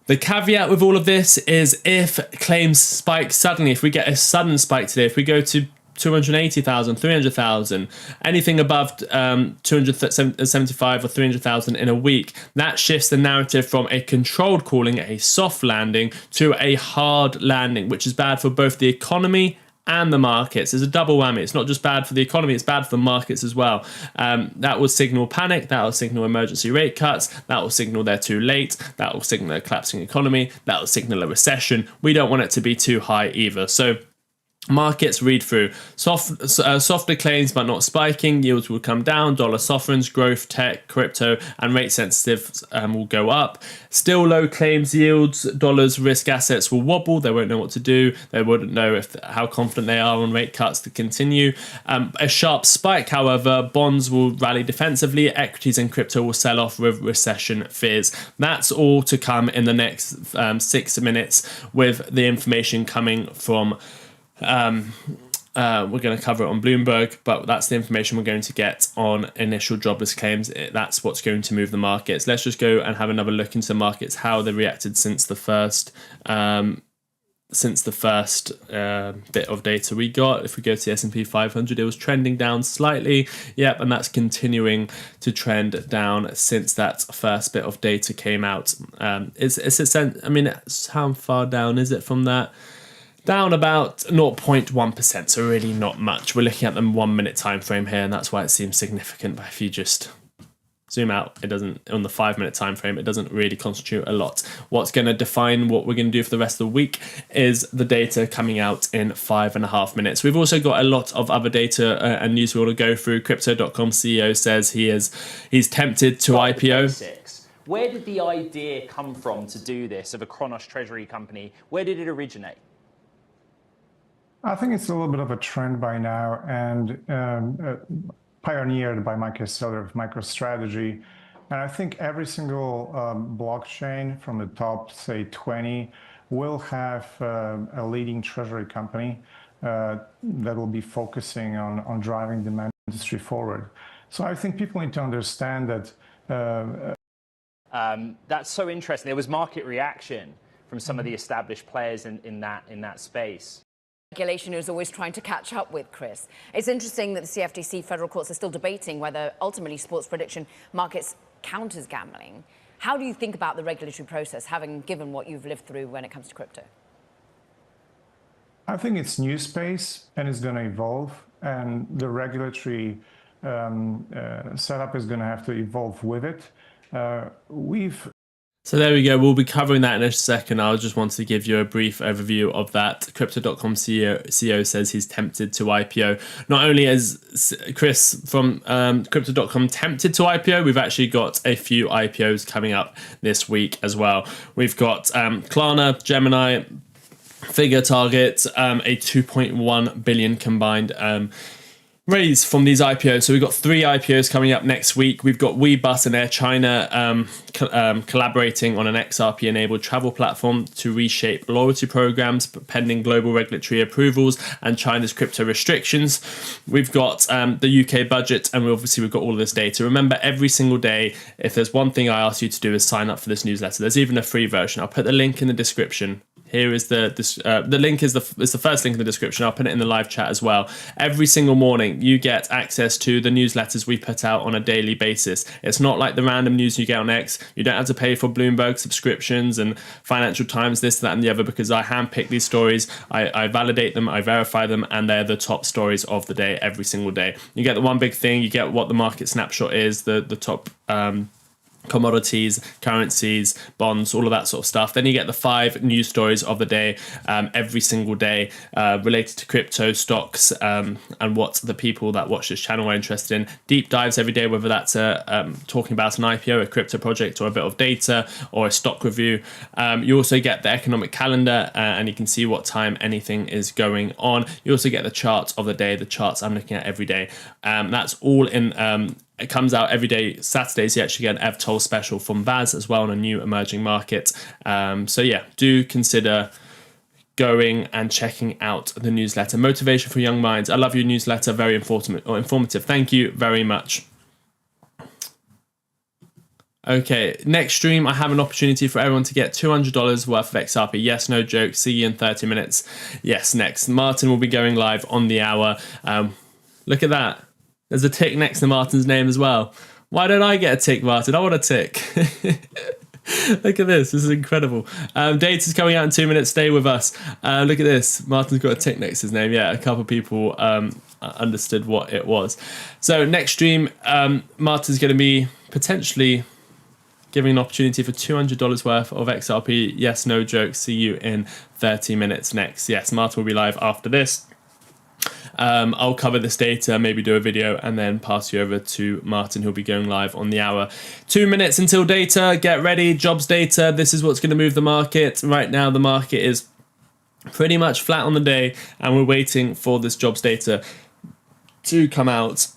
The caveat with all of this is if claims spike suddenly, if we get a sudden spike today, if we go to 280,000, 300,000, anything above 275 or 300,000 in a week, that shifts the narrative from a controlled cooling, a soft landing, to a hard landing, which is bad for both the economy and the markets. It's a double whammy. It's not just bad for the economy, it's bad for the markets as well. That will signal panic, that will signal emergency rate cuts, that will signal they're too late, that will signal a collapsing economy, that will signal a recession. We don't want it to be too high either. So markets read through softer claims but not spiking, yields will come down, dollar softens, growth, tech, crypto, and rate sensitive will go up. Still low claims yields, dollars, risk assets will wobble. They won't know what to do. They wouldn't know how confident they are on rate cuts to continue. A sharp spike, however, bonds will rally defensively, equities and crypto will sell off with recession fears. That's all to come in the next 6 minutes with the information coming from we're going to cover it on Bloomberg, but that's the information we're going to get on initial jobless claims. That's what's going to move the markets. Let's just go and have another look into the markets, how they reacted since the first bit of data we got. If we go to the S&P 500, it was trending down slightly. Yep, and that's continuing to trend down since that first bit of data came out. How far down is it from that? Down about 0.1%, so really not much. We're looking at the 1 minute time frame here, and that's why it seems significant. But if you just zoom out, it doesn't, on the 5 minute time frame, it doesn't really constitute a lot. What's going to define what we're going to do for the rest of the week is the data coming out in 5.5 minutes. We've also got a lot of other data and news we want to go through. Crypto.com CEO says he's tempted to IPO.
Where did the idea come from to do this, of a Kronos treasury company? Where did it originate?
I think it's a little bit of a trend by now, and pioneered by Mike Seller of MicroStrategy. And I think every single blockchain from the top, say, 20 will have a leading treasury company that will be focusing on driving the industry forward. So I think people need to understand that.
That's so interesting. There was market reaction from some of the established players in that space.
Regulation is always trying to catch up with, Kris. It's interesting that the CFTC federal courts are still debating whether ultimately sports prediction markets count as gambling. How do you think about the regulatory process, having given what you've lived through when it comes to crypto?
I think it's new space and it's going to evolve, and the regulatory setup is going to have to evolve with it.
So there we go. We'll be covering that in a second. I just wanted to give you a brief overview of that. Crypto.com CEO says he's tempted to IPO. Not only is Kris from Crypto.com tempted to IPO, we've actually got a few IPOs coming up this week as well. We've got Klarna, Gemini, Figure target a 2.1 billion combined raise from these IPOs. So we've got 3 IPOs coming up next week. We've got Webus and Air China collaborating on an XRP enabled travel platform to reshape loyalty programs pending global regulatory approvals and China's crypto restrictions. We've got the UK budget, and we've got all of this data. Remember, every single day, if there's one thing I ask you to do is sign up for this newsletter. There's even a free version. I'll put the link in the description. Here is the link is the first link in the description. I'll put it in the live chat as well. Every single morning you get access to the newsletters we put out on a daily basis. It's not like the random news you get on X. You don't have to pay for Bloomberg subscriptions and Financial Times, this, that, and the other, because I handpick these stories. I validate them, I verify them, and they're the top stories of the day every single day. You get the one big thing. You get what the market snapshot is, the top commodities, currencies, bonds, all of that sort of stuff. Then you get the 5 news stories of the day every single day related to crypto, stocks, and what the people that watch this channel are interested in. Deep dives every day, whether that's talking about an IPO, a crypto project, or a bit of data, or a stock review. You also get the economic calendar, and you can see what time anything is going on. You also get the charts of the day, the charts I'm looking at every day. That's all in it comes out every day. Saturdays, you actually get an EVTOL special from Vaz as well on a new emerging market. So yeah, do consider going and checking out the newsletter. Motivation for Young Minds. I love your newsletter. Very informative. Thank you very much. Okay, next stream, I have an opportunity for everyone to get $200 worth of XRP. Yes, no joke. See you in 30 minutes. Yes, next. Martyn will be going live on the hour. Look at that. There's a tick next to Martyn's name as well. Why don't I get a tick, Martyn? I want a tick. Look at this. This is incredible. Data's coming out in 2 minutes. Stay with us. Look at this. Martyn's got a tick next to his name. Yeah, a couple of people understood what it was. So next stream, Martyn's going to be potentially giving an opportunity for $200 worth of XRP. Yes, no joke. See you in 30 minutes next. Yes, Martyn will be live after this. I'll cover this data, maybe do a video, and then pass you over to Martyn, who'll be going live on the hour. 2 minutes until data. Get ready. Jobs data. This is what's going to move the market. Right now, the market is pretty much flat on the day, and we're waiting for this jobs data to come out.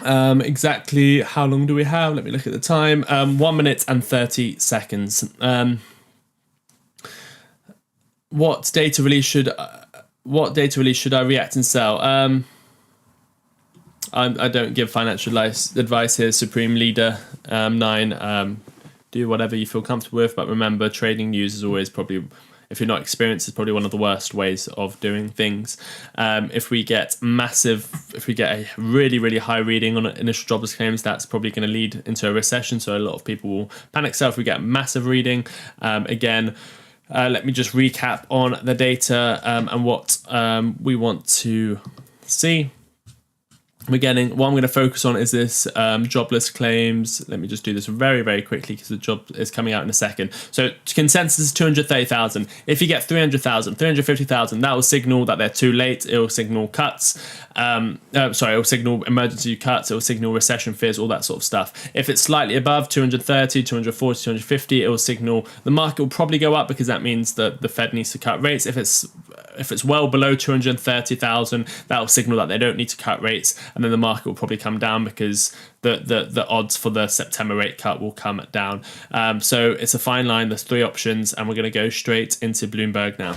Exactly how long do we have? Let me look at the time. 1 minute and 30 seconds. What data release should I react and sell? I don't give financial advice here. Supreme Leader 9. Do whatever you feel comfortable with, but remember, trading news is always probably, if you're not experienced, it's probably one of the worst ways of doing things. If we get a really, really high reading on initial jobless claims, that's probably going to lead into a recession. So a lot of people will panic sell if we get massive reading. Let me just recap on the data and what we want to see. What I'm going to focus on is this jobless claims. Let me just do this very, very quickly because the job is coming out in a second. So consensus is 230,000. If you get 300,000, 350,000, that will signal that they're too late. It will signal cuts. It will signal emergency cuts. It will signal recession fears, all that sort of stuff. If it's slightly above 230, 240, 250, it will signal the market will probably go up because that means that the Fed needs to cut rates. If it's well below 230,000, that will signal that they don't need to cut rates, and then the market will probably come down because the odds for the September rate cut will come down. So it's a fine line. There's 3 options, and we're going to go straight into Bloomberg now.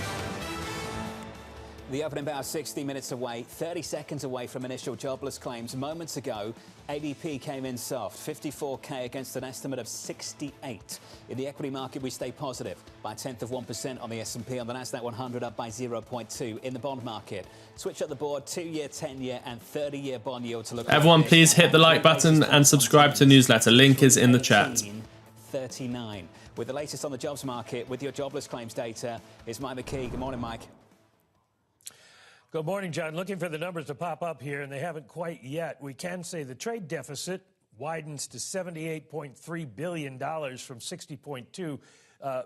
The opening about 60 minutes away, 30 seconds away from initial jobless claims. Moments ago, ADP came in soft, 54K against an estimate of 68. In the equity market, we stay positive by 0.1% on the S&P, on the Nasdaq 100 up by 0.2. In the bond market, switch up the board, 2-year, 10-year and 30-year bond yield to look.
Everyone, please hit the like button and subscribe to the newsletter. Link is in the chat.
39. With the latest on the jobs market, with your jobless claims data, is Mike McKee. Good morning, Mike.
Good morning, John. Looking for the numbers to pop up here, and they haven't quite yet. We can say the trade deficit widens to $78.3 billion from $60.2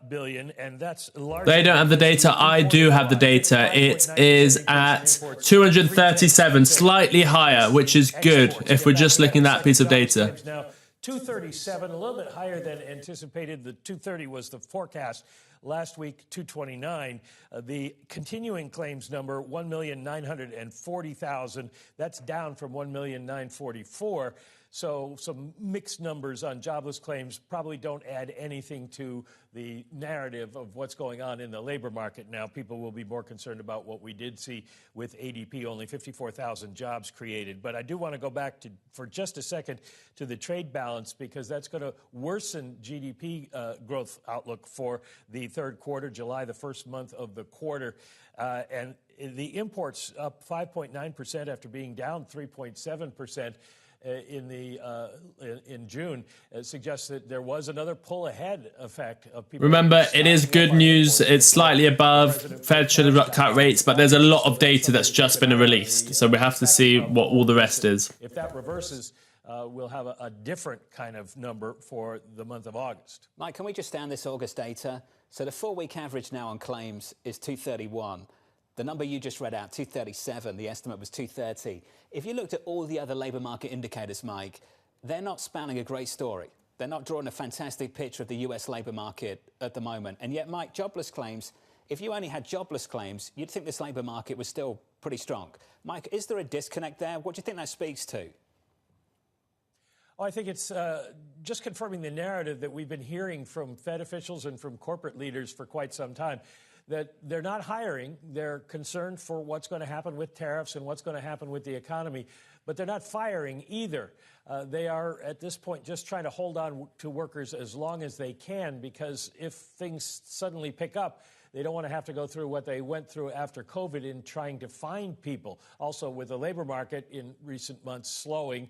billion, and that's largely...
They don't have the data. I do have the data. It is at 237, slightly higher, which is good if we're just looking at that piece of data.
Now, 237, a little bit higher than anticipated. The 230 was the forecast. Last week, 229. The continuing claims number, 1,940,000. That's down from 1,944,000. So some mixed numbers on jobless claims probably don't add anything to the narrative of what's going on in the labor market now. People will be more concerned about what we did see with ADP, only 54,000 jobs created. But I do want to go back to, for just a second, to the trade balance, because that's going to worsen GDP growth outlook for the third quarter, July, the first month of the quarter. And the imports up 5.9% after being down 3.7%. In June, suggests that there was another pull ahead effect of people.
Remember, it is good news. It's slightly above. Fed should have cut rates, but there's a lot of data that's just been released. So we have to see what all the rest is.
If that reverses, we'll have a different kind of number for the month of August.
Mike, can we just stand this August data? So the 4-week average now on claims is 231. The number you just read out, 237, the estimate was 230. If you looked at all the other labour market indicators, Mike, they're not spanning a great story. They're not drawing a fantastic picture of the US labour market at the moment. And yet, Mike, jobless claims, if you only had jobless claims, you'd think this labour market was still pretty strong. Mike, is there a disconnect there? What do you think that speaks to?
I think it's just confirming the narrative that we've been hearing from Fed officials and from corporate leaders for quite some time. that they're not hiring. They're concerned for what's going to happen with tariffs and what's going to happen with the economy, but they're not firing either. They are, at this point, just trying to hold on to workers as long as they can, because if things suddenly pick up, they don't want to have to go through what they went through after COVID in trying to find people. Also, with the labor market in recent months slowing,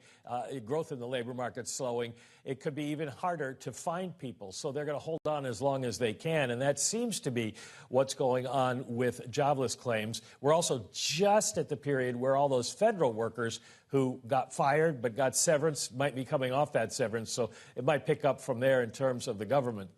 growth in the labor market slowing, it could be even harder to find people. So they're going to hold on as long as they can. And that seems to be what's going on with jobless claims. We're also just at the period where all those federal workers who got fired but got severance might be coming off that severance. So it might pick up from there in terms of the government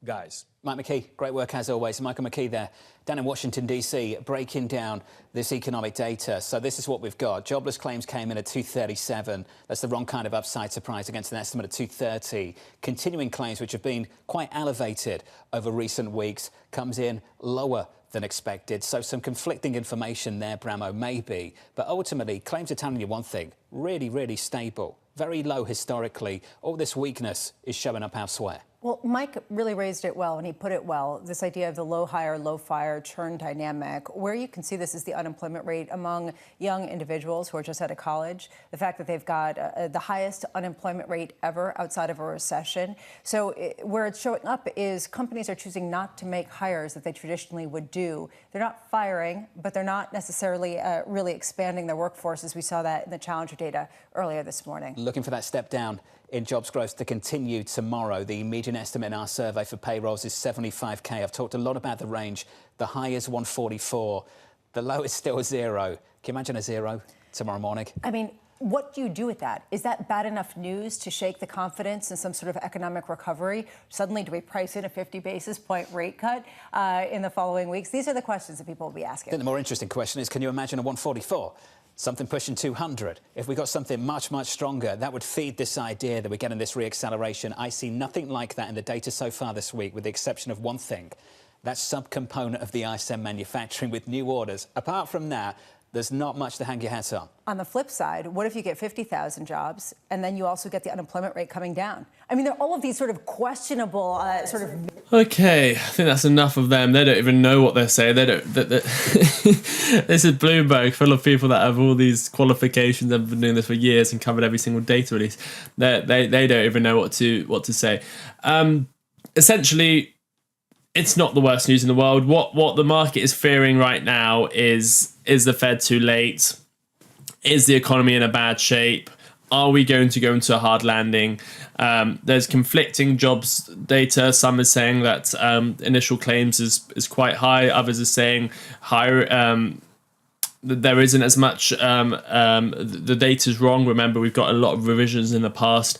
guys.
Mike McKee, great work as always. Michael McKee there, down in Washington, D.C., breaking down this economic data. So this is what we've got. Jobless claims came in at 237. That's the wrong kind of upside surprise against an estimate of 230. Continuing claims, which have been quite elevated over recent weeks, comes in lower than expected. So some conflicting information there, Bramo, maybe. But ultimately, claims are telling you one thing, really, really stable, very low historically. All this weakness is showing up elsewhere.
Well, Mike really raised it well, and he put it well, this idea of the low hire, low fire churn dynamic. Where you can see this is the unemployment rate among young individuals who are just out of college, the fact that they've got the highest unemployment rate ever outside of a recession. So where it's showing up is companies are choosing not to make hires that they traditionally would do. They're not firing, but they're not necessarily really expanding their workforces. We saw that in the Challenger data earlier this morning.
Looking for that step down in jobs growth to continue tomorrow. The median estimate in our survey for payrolls is 75k. I've talked a lot about the range. The high is 144. The low is still 0. Can you imagine a 0 tomorrow morning?
I mean, what do you do with that? Is that bad enough news to shake the confidence in some sort of economic recovery? Suddenly, do we price in a 50 basis point rate cut in the following weeks? These are the questions that people will be asking.
I think the more interesting question is, can you imagine a 144? Something pushing 200. If we got something much, much stronger, that would feed this idea that we're getting this reacceleration. I see nothing like that in the data so far this week, with the exception of one thing. That subcomponent of the ISM manufacturing with new orders. Apart from that, there's not much to hang your hat on.
On the flip side, what if you get 50,000 jobs and then you also get the unemployment rate coming down? I mean, there are all of these sort of questionable
Okay, I think that's enough of them. They don't even know what they're saying. They don't. This is Bloomberg, full of people that have all these qualifications and have been doing this for years and covered every single data release. They don't even know what to say. Essentially, it's not the worst news in the world. What the market is fearing right now is the Fed too late? Is the economy in a bad shape? Are we going to go into a hard landing? There's conflicting jobs data. Some is saying that initial claims is quite high. Others are saying higher. There isn't as much. The data's wrong. Remember, we've got a lot of revisions in the past.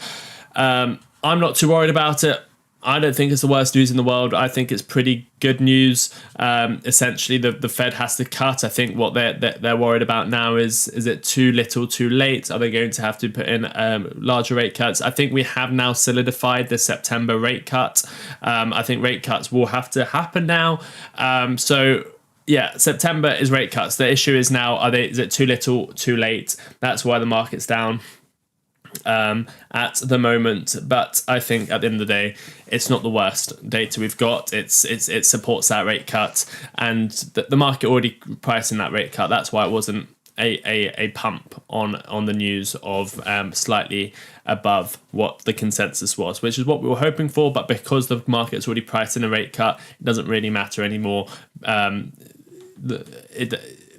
I'm not too worried about it. I don't think it's the worst news in the world. I think it's pretty good news. Essentially, the Fed has to cut. I think what they're worried about now is it too little, too late? Are they going to have to put in larger rate cuts? I think we have now solidified the September rate cut. I think rate cuts will have to happen now. So yeah, September is rate cuts. The issue is now, is it too little, too late? That's why the market's down at the moment. But I think at the end of the day, it's not the worst data we've got. It supports that rate cut, and the market already priced in that rate cut. That's why it wasn't a pump on the news of slightly above what the consensus was, which is what we were hoping for. But because the market's already priced in a rate cut, it doesn't really matter anymore.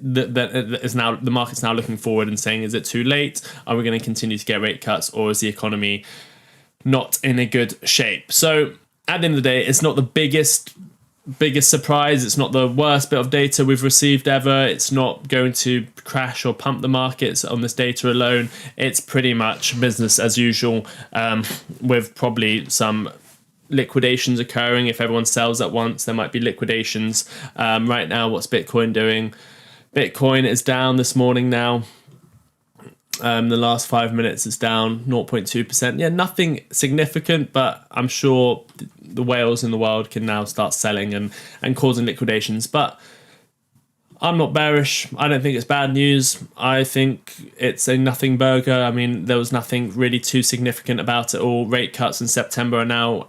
The market's now looking forward and saying, is it too late? Are we going to continue to get rate cuts, or is the economy not in a good shape? So at the end of the day, it's not the biggest surprise. It's not the worst bit of data we've received ever. It's not going to crash or pump the markets on this data alone. It's pretty much business as usual, with probably some liquidations occurring. If everyone sells at once, there might be liquidations. Right now, what's Bitcoin doing? Bitcoin is down this morning now. The last 5 minutes is down 0.2%. Yeah, nothing significant, but I'm sure the whales in the world can now start selling and causing liquidations. But I'm not bearish. I don't think it's bad news. I think it's a nothing burger. I mean, there was nothing really too significant about it all. Rate cuts in September are now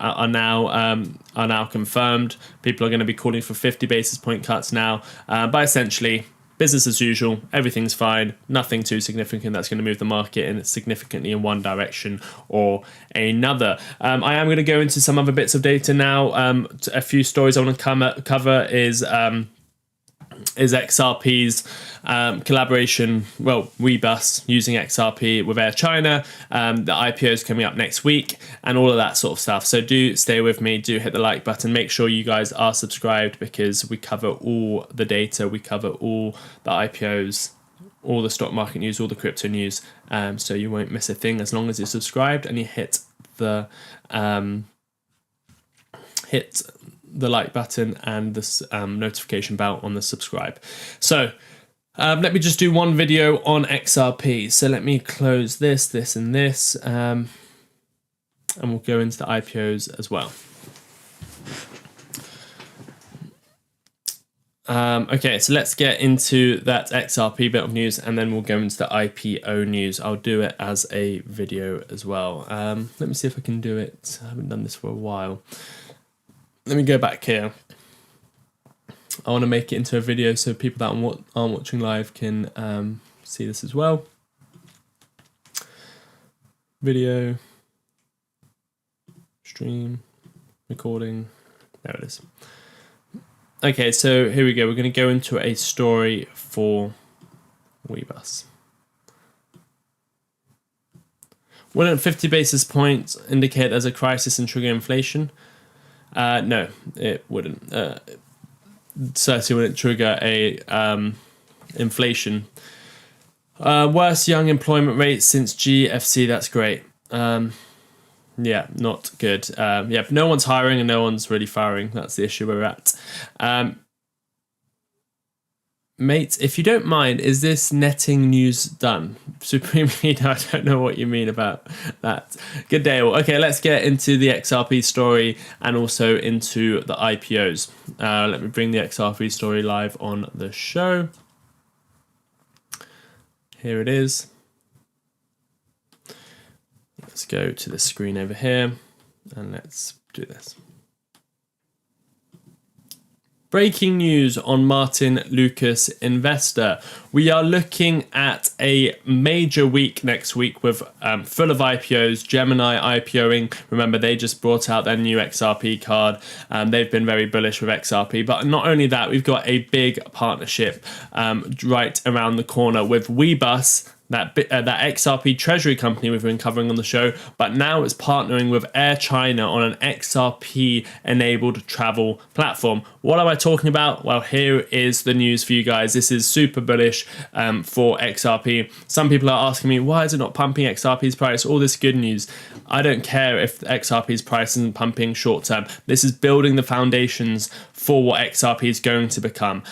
confirmed. People are going to be calling for 50 basis point cuts now. But essentially, business as usual. Everything's fine. Nothing too significant that's going to move the market in significantly in one direction or another. I am going to go into some other bits of data now. A few stories I want to cover is XRP's collaboration, Webus using XRP with Air China, the IPO is coming up next week, and all of that sort of stuff. So do stay with me, do hit the like button, make sure you guys are subscribed, because we cover all the data, we cover all the IPOs, all the stock market news, all the crypto news, so you won't miss a thing as long as you're subscribed and you hit the like button and this notification bell on the subscribe. So let me just do one video on XRP. So let me close this, and this, and we'll go into the IPOs as well. Okay, so let's get into that XRP bit of news, and then we'll go into the IPO news. I'll do it as a video as well. Let me see if I can do it. I haven't done this for a while. Let me go back here. I want to make it into a video so people that aren't watching live can see this as well. Video, stream, recording. There it is. Okay, so here we go. We're going to go into a story for Webus. Wouldn't 50 basis points indicate there's a crisis and trigger inflation? No, it wouldn't. Certainly wouldn't trigger a inflation. Worst young employment rate since GFC. That's great. Yeah, not good. Yeah, no one's hiring and no one's really firing. That's the issue we're at. Mate, if you don't mind, is this netting news done? Supreme Leader, I don't know what you mean about that. Good day all. Okay, let's get into the XRP story and also into the IPOs. Let me bring the XRP story live on the show. Here it is. Let's go to the screen over here and let's do this. Breaking news on Martyn Lucas Investor. We are looking at a major week next week with full of IPOs, Gemini IPOing. Remember, they just brought out their new XRP card. They've been very bullish with XRP. But not only that, we've got a big partnership right around the corner with Webus, that XRP treasury company we've been covering on the show, but now it's partnering with Air China on an XRP enabled travel platform. What am I talking about? Well, here is the news for you guys. This is super bullish for XRP. Some people are asking me, why is it not pumping XRP's price? All this good news. I don't care if XRP's price isn't pumping short term. This is building the foundations for what XRP is going to become.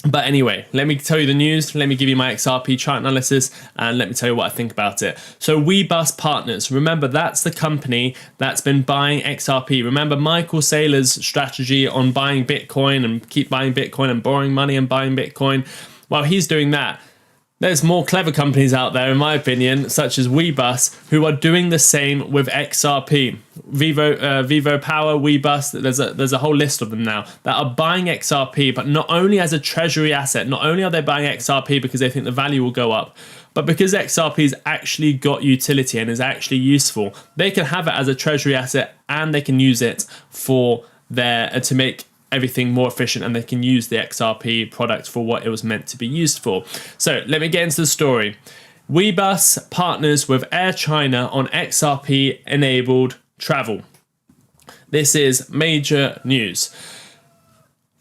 But anyway, let me tell you the news, let me give you my XRP chart analysis, and let me tell you what I think about it. So Webus Partners, remember that's the company that's been buying XRP. Remember Michael Saylor's strategy on buying Bitcoin and keep buying Bitcoin and borrowing money and buying Bitcoin? Well, he's doing that. There's more clever companies out there, in my opinion, such as Webus, who are doing the same with XRP. Vivo Power, Webus, there's a whole list of them now that are buying XRP, but not only as a treasury asset, not only are they buying XRP because they think the value will go up, but because XRP's actually got utility and is actually useful, they can have it as a treasury asset and they can use it for to make everything more efficient, and they can use the XRP product for what it was meant to be used for. So let me get into the story. Webus partners with Air China on XRP enabled travel. This is major news.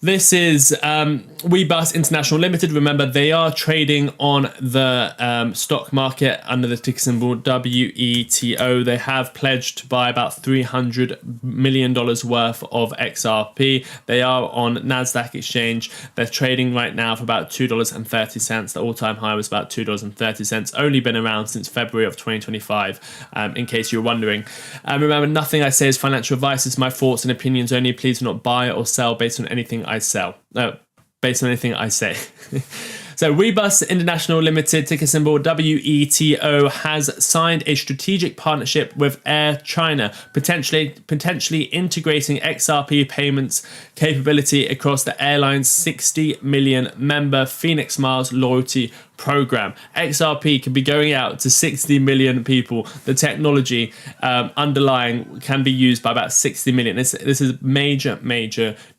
This is Webus International Limited. Remember, they are trading on the stock market under the ticker symbol WETO. They have pledged to buy about $300 million worth of XRP. They are on NASDAQ Exchange. They're trading right now for about $2.30. The all-time high was about $2.30. Only been around since February of 2025, in case you're wondering. Remember, nothing I say is financial advice. It's my thoughts and opinions only. Please do not buy or sell based on anything I based on anything I say. So Webus International Limited, ticker symbol WETO, has signed a strategic partnership with Air China, potentially integrating XRP payments capability across the airline's 60 million member Phoenix Miles loyalty program. XRP can be going out to 60 million people. The technology underlying can be used by about 60 million. This is major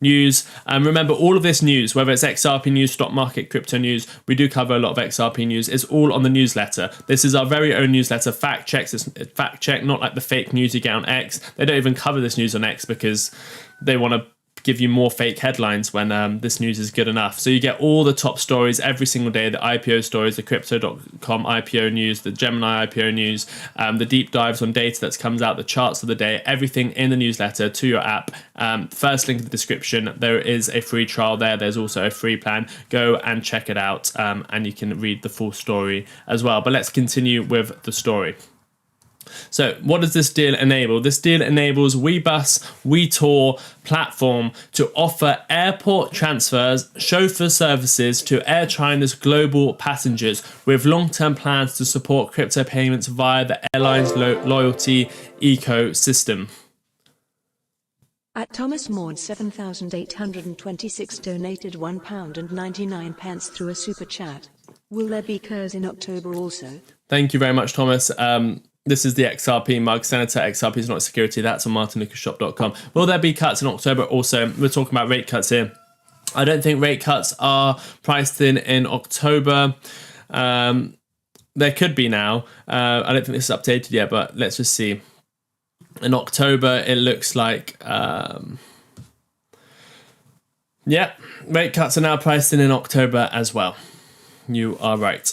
news. Remember, all of this news, whether it's XRP news, stock market, crypto news, we do cover a lot of XRP news, is all on the newsletter. This is our very own newsletter. Fact check, not like the fake news you get on X. They don't even cover this news on X because they want to give you more fake headlines when this news is good enough. So you get all the top stories every single day, the IPO stories, the crypto.com IPO news, the Gemini IPO news, the deep dives on data that comes out, the charts of the day, everything in the newsletter to your app. First link in the description. There is a free trial there. There's also a free plan. Go and check it out, and you can read the full story as well. But let's continue with the story. So what does this deal enable? This deal enables Webus WeTour platform to offer airport transfers, chauffeur services to Air China's global passengers, with long-term plans to support crypto payments via the airline's loyalty ecosystem.
At Thomas Maud 7,826 donated £1.99 through a super chat. Will there be KERS in October also?
Thank you very much, Thomas. This is the XRP mug. Senator, XRP is not a security. That's on martinlucasshop.com. Will there be cuts in October also? We're talking about rate cuts here. I don't think rate cuts are priced in October. There could be now. I don't think this is updated yet, but let's just see. In October, it looks like... yeah, rate cuts are now priced in October as well. You are right.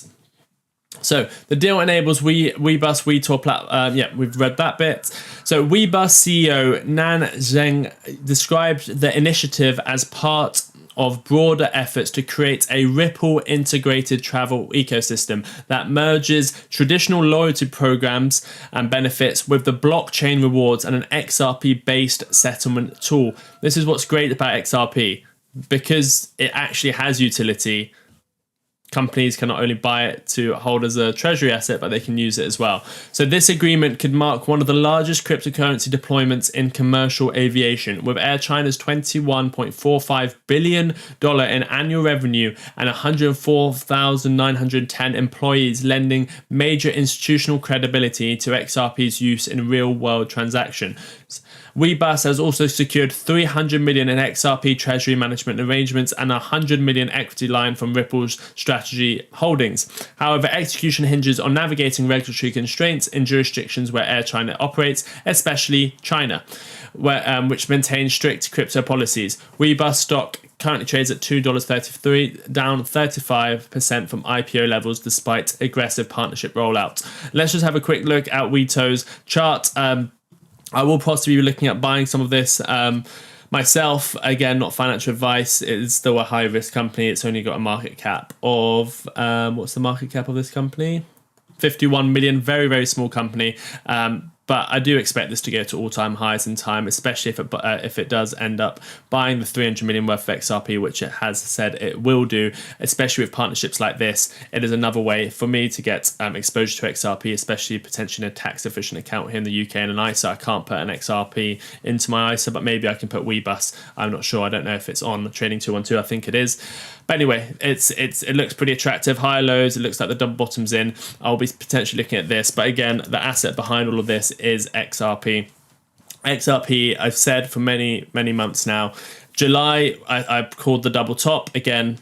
So the deal enables Webus WeTour platform. Yeah, we've read that bit. So Webus CEO Nan Zheng described the initiative as part of broader efforts to create a Ripple integrated travel ecosystem that merges traditional loyalty programs and benefits with the blockchain rewards and an XRP-based settlement tool. This is what's great about XRP, because it actually has utility. Companies can not only buy it to hold as a treasury asset, but they can use it as well. So this agreement could mark one of the largest cryptocurrency deployments in commercial aviation, with Air China's $21.45 billion in annual revenue and 104,910 employees, lending major institutional credibility to XRP's use in real-world transactions. Webus has also secured $300 million in XRP treasury management arrangements and a $100 million equity line from Ripple's strategy holdings. However, execution hinges on navigating regulatory constraints in jurisdictions where Air China operates, especially China, which maintains strict crypto policies. Webus stock currently trades at $2.33, down 35% from IPO levels despite aggressive partnership rollout. Let's just have a quick look at WeTo's chart. I will possibly be looking at buying some of this myself. Again, not financial advice. It's still a high-risk company. It's only got a market cap of... what's the market cap of this company? 51 million. Very, very small company. But I do expect this to go to all-time highs in time, especially if it does end up buying the 300 million worth of XRP, which it has said it will do, especially with partnerships like this. It is another way for me to get exposure to XRP, especially potentially in a tax-efficient account here in the UK and an ISA. I can't put an XRP into my ISA, but maybe I can put Webus. I'm not sure. I don't know if it's on Trading 212. I think it is. But anyway, it looks pretty attractive. High lows. It looks like the double bottom's in. I'll be potentially looking at this. But again, the asset behind all of this is XRP. XRP, I've said for many months now. July, I called the double top. Again,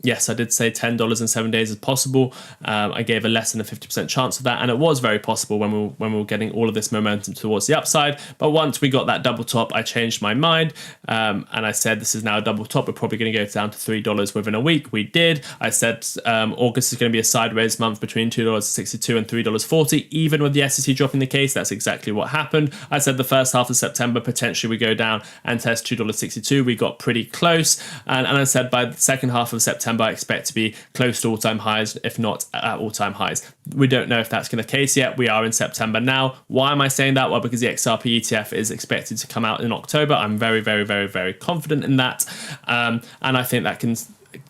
yes, I did say $10 in 7 days is possible. I gave a less than a 50% chance of that, and it was very possible when we were getting all of this momentum towards the upside. But once we got that double top, I changed my mind, and I said this is now a double top. We're probably going to go down to $3 within a week. We did. I said August is going to be a sideways month between $2.62 and $3.40, even with the SEC dropping the case. That's exactly what happened. I said the first half of September potentially we go down and test $2.62. We got pretty close, and I said by the second half of September September, I expect to be close to all-time highs, if not at all-time highs. We don't know if that's going to be the case yet. We are in September now. Why am I saying that? Well, because the XRP ETF is expected to come out in October. I'm very, very, very, very confident in that. And I think that can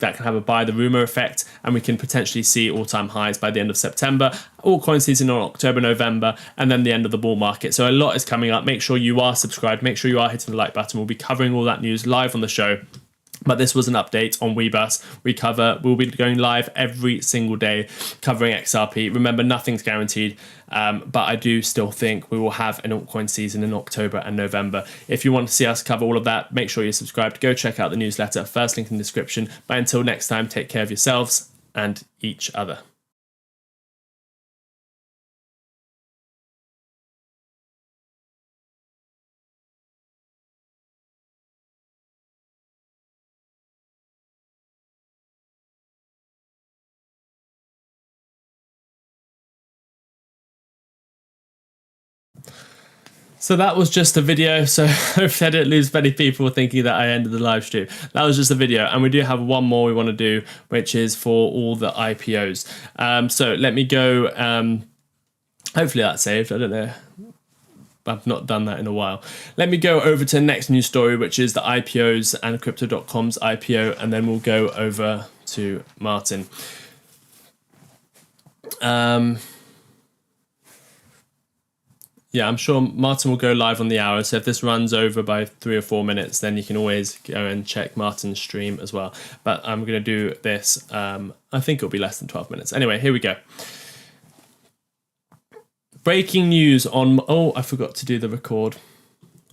have a buy the rumor effect, and we can potentially see all-time highs by the end of September, altcoin season in October, November, and then the end of the bull market. So a lot is coming up. Make sure you are subscribed. Make sure you are hitting the like button. We'll be covering all that news live on the show. But this was an update on Webus. We'll be going live every single day covering XRP. Remember, nothing's guaranteed, but I do still think we will have an altcoin season in October and November. If you want to see us cover all of that, make sure you're subscribed. Go check out the newsletter. First link in the description. But until next time, take care of yourselves and each other. So that was just a video, so hopefully I didn't lose many people thinking that I ended the live stream. That was just a video, and we do have one more we want to do, which is for all the IPOs. So let me go, hopefully that's saved, I don't know. I've not done that in a while. Let me go over to the next news story, which is the IPOs and Crypto.com's IPO, and then we'll go over to Martyn. Yeah, I'm sure Martyn will go live on the hour. So if this runs over by 3 or 4 minutes, then you can always go and check Martyn's stream as well. But I'm going to do this. I think it'll be less than 12 minutes. Anyway, here we go. Breaking news on... Oh, I forgot to do the record.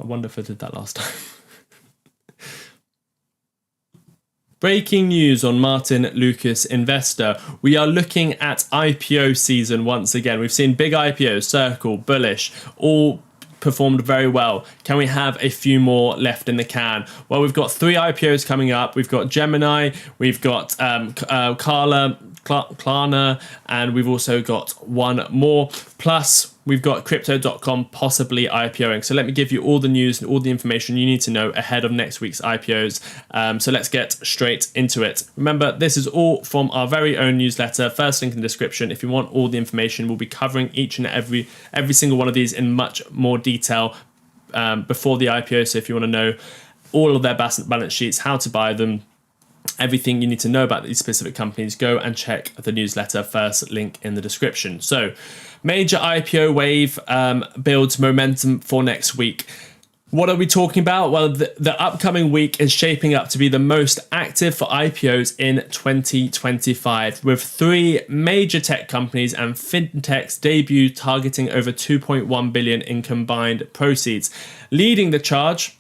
I wonder if I did that last time. Breaking news on Martyn Lucas Investor. We are looking at IPO season once again. We've seen big IPOs, Circle, Bullish, all performed very well. Can we have a few more left in the can? Well, we've got 3 IPOs coming up. We've got Gemini, we've got Klarna, and we've also got one more. Plus, we've got Crypto.com possibly IPOing. So let me give you all the news and all the information you need to know ahead of next week's IPOs. So let's get straight into it. Remember, this is all from our very own newsletter. First link in the description. If you want all the information, we'll be covering each and every single one of these in much more detail before the IPO. So if you want to know all of their balance sheets, how to buy them, everything you need to know about these specific companies, go and check the newsletter. First link in the description. So major IPO wave builds momentum for next week. What are we talking about? Well, the upcoming week is shaping up to be the most active for IPOs in 2025, with 3 major tech companies and fintechs debut targeting over 2.1 billion in combined proceeds. Leading the charge,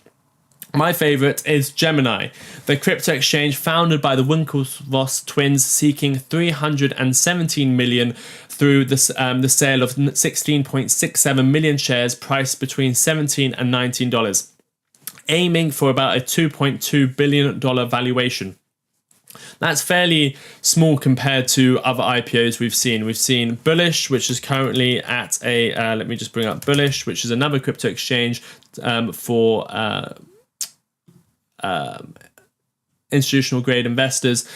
my favorite is Gemini, the crypto exchange founded by the Winklevoss twins, seeking 317 million through the sale of 16.67 million shares priced between $17 and $19, aiming for about a $2.2 billion valuation. That's fairly small compared to other IPOs we've seen. We've seen Bullish, which is currently at a, let me just bring up Bullish, which is another crypto exchange for institutional grade investors,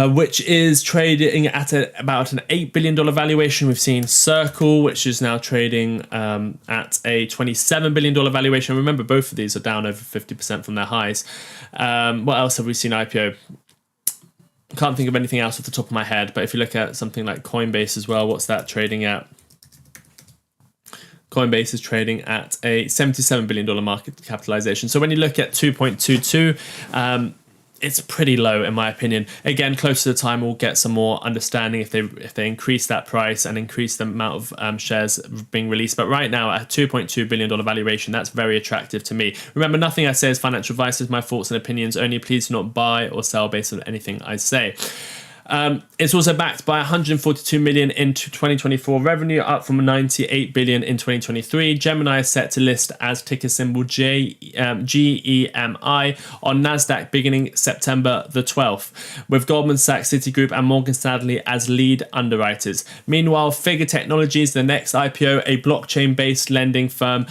which is trading at about an $8 billion valuation. We've seen Circle, which is now trading at a $27 billion valuation. Remember, both of these are down over 50% from their highs. What else have we seen IPO? Can't think of anything else off the top of my head, but if you look at something like Coinbase as well, what's that trading at? Coinbase is trading at a $77 billion market capitalization. So when you look at 2.22, it's pretty low in my opinion. Again, close to the time, we'll get some more understanding if they increase that price and increase the amount of shares being released. But right now, at a $2.2 billion valuation, that's very attractive to me. Remember, nothing I say is financial advice. Is my thoughts and opinions only. Please do not buy or sell based on anything I say. It's also backed by 142 million in 2024 revenue, up from 98 billion in 2023. Gemini is set to list as ticker symbol GEMI on NASDAQ beginning September the 12th, with Goldman Sachs, Citigroup and Morgan Stanley as lead underwriters. Meanwhile, Figure Technologies, the next IPO, a blockchain-based lending firm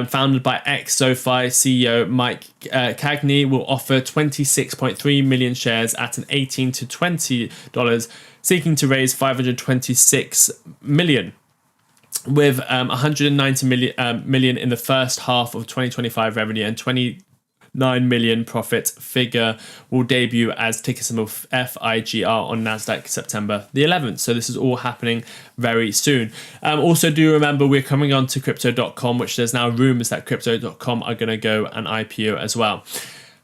founded by ex-SoFi CEO Mike Cagney, will offer 26.3 million shares at an $18 to $20, seeking to raise 526 million. With 190 million in the first half of 2025 revenue and 29 million profit. Figure will debut as ticker symbol FIGR on NASDAQ September the 11th. So this is all happening very soon. Also do remember we're coming on to crypto.com, which there's now rumors that crypto.com are going to go an IPO as well.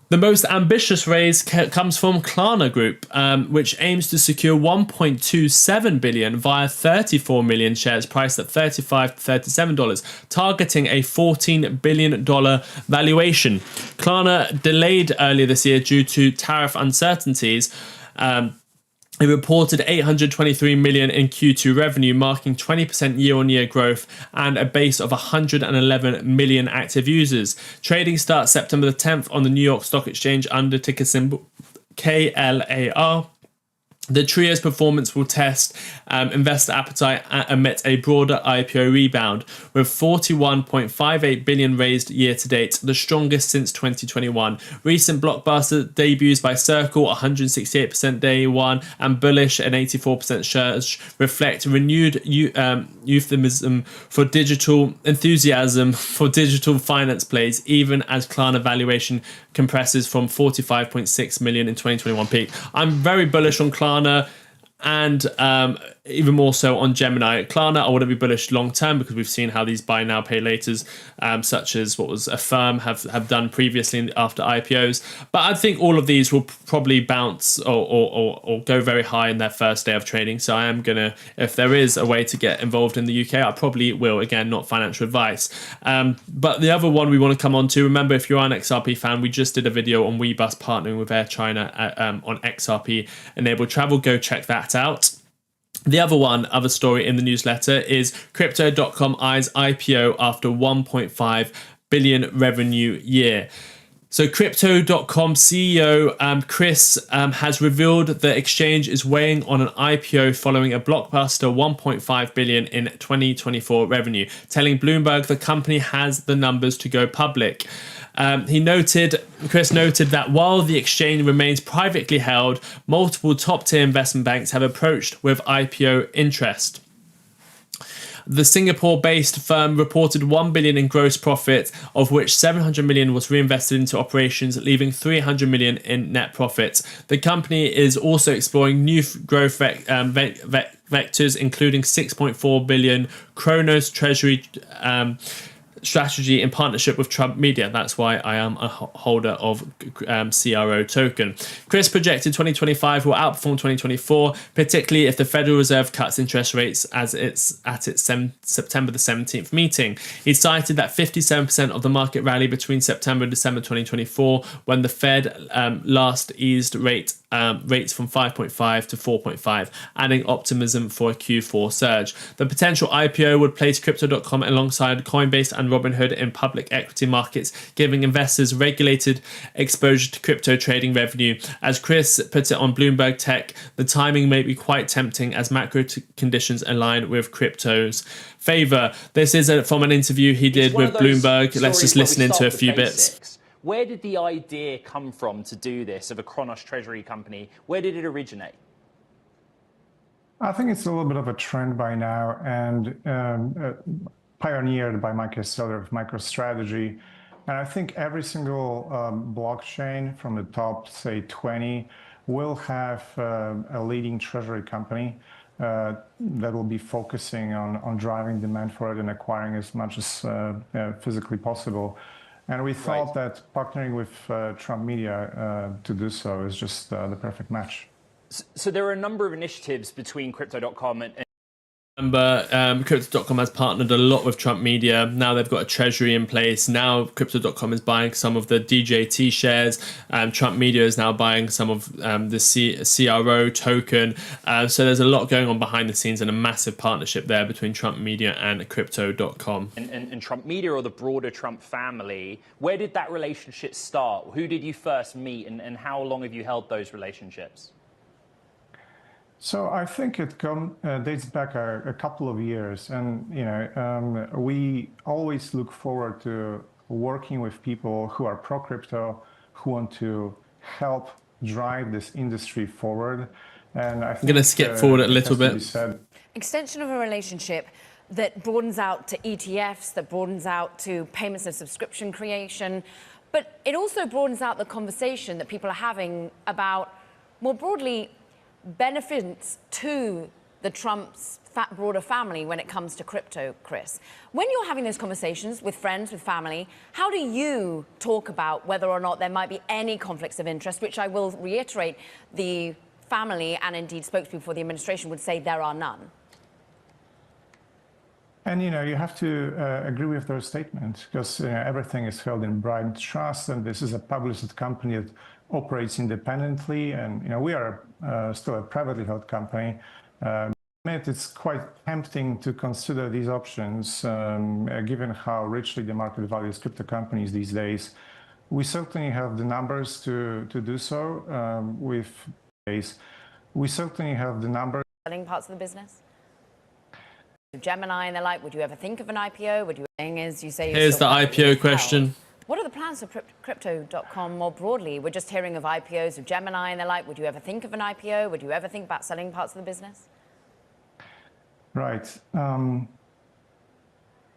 The most ambitious raise comes from Klarna Group, which aims to secure 1.27 billion via 34 million shares priced at $35 to $37, targeting a $14 billion valuation. Klarna delayed earlier this year due to tariff uncertainties. It reported 823 million in Q2 revenue, marking 20% year-on-year growth and a base of 111 million active users. Trading starts September the 10th on the New York Stock Exchange under ticker symbol KLAR. The trio's performance will test investor appetite amid a broader IPO rebound, with 41.58 billion raised year to date, the strongest since 2021. Recent blockbuster debuts by Circle, 168% day one, and Bullish, an 84% surge, reflect renewed enthusiasm for digital finance plays, even as Klarna valuation compresses from 45.6 million in 2021 peak. I'm very bullish on Klarna and even more so on Gemini. Klarna, I want to be bullish long term because we've seen how these buy now pay laters, such as what was Affirm, have done previously after IPOs. But I think all of these will probably bounce or go very high in their first day of trading. So I am gonna, if there is a way to get involved in the UK, I probably will. Again, not financial advice. But the other one we want to come on to, remember, if you're an XRP fan, we just did a video on Webus partnering with Air China on XRP enabled travel. Go check that out. The other story in the newsletter is Crypto.com eyes IPO after 1.5 billion revenue year. So Crypto.com CEO Kris has revealed the exchange is weighing on an IPO following a blockbuster 1.5 billion in 2024 revenue, telling Bloomberg the company has the numbers to go public. Kris noted that while the exchange remains privately held, multiple top-tier investment banks have approached with IPO interest. The Singapore-based firm reported 1 billion in gross profit, of which 700 million was reinvested into operations, leaving 300 million in net profits. The company is also exploring new growth vectors, including 6.4 billion Kronos treasury strategy in partnership with Trump Media. That's why I am a holder of CRO token. Kris projected 2025 will outperform 2024, particularly if the Federal Reserve cuts interest rates as it's at its September the 17th meeting. He cited that 57% of the market rally between September and December 2024, when the Fed last eased rates from 5.5 to 4.5, adding optimism for a Q4 surge. The potential IPO would place Crypto.com alongside Coinbase and Robinhood in public equity markets, giving investors regulated exposure to crypto trading revenue. As Kris puts it on Bloomberg Tech, the timing may be quite tempting as macro conditions align with crypto's favor. This is from an interview he did with Bloomberg. Let's just listen into a few bits.
Where did the idea come from to do this, of a Kronos treasury company? Where did it originate?
I think it's a little bit of a trend by now, and pioneered by Michael Saylor of MicroStrategy. And I think every single blockchain from the top, say, 20 will have a leading treasury company that will be focusing on driving demand for it and acquiring as much as physically possible. And we thought that partnering with Trump Media to do so is just the perfect match.
So there are a number of initiatives between Crypto.com and
Crypto.com has partnered a lot with Trump Media. Now they've got a treasury in place. Now Crypto.com is buying some of the DJT shares. Trump Media is now buying some of the CRO token. So there's a lot going on behind the scenes and a massive partnership there between Trump Media and Crypto.com.
And Trump Media, or the broader Trump family, where did that relationship start? Who did you first meet, and how long have you held those relationships?
So I think it dates back a couple of years, and we always look forward to working with people who are pro-crypto, who want to help drive this industry forward. And I think
I'm going to skip forward a little bit.
Extension of a relationship that broadens out to ETFs, that broadens out to payments and subscription creation, but it also broadens out the conversation that people are having about, more broadly, benefits to the Trump's broader family when it comes to crypto, Kris. When you're having those conversations with friends, with family, how do you talk about whether or not there might be any conflicts of interest, which I will reiterate, the family and indeed spokespeople for the administration would say there are none?
And you have to agree with those statements, because everything is held in blind trust, and this is a published company that operates independently, and we are still a privately held company. It's quite tempting to consider these options, given how richly the market values crypto companies these days. We certainly have the numbers to do so. We certainly have the numbers.
Selling parts of the business? Gemini and the like, would you ever think of an IPO? Would you as you say?
Here's the IPO question.
What are the plans for Crypto.com more broadly? We're just hearing of IPOs of Gemini and the like. Would you ever think of an IPO? Would you ever think about selling parts of the business?
Right. I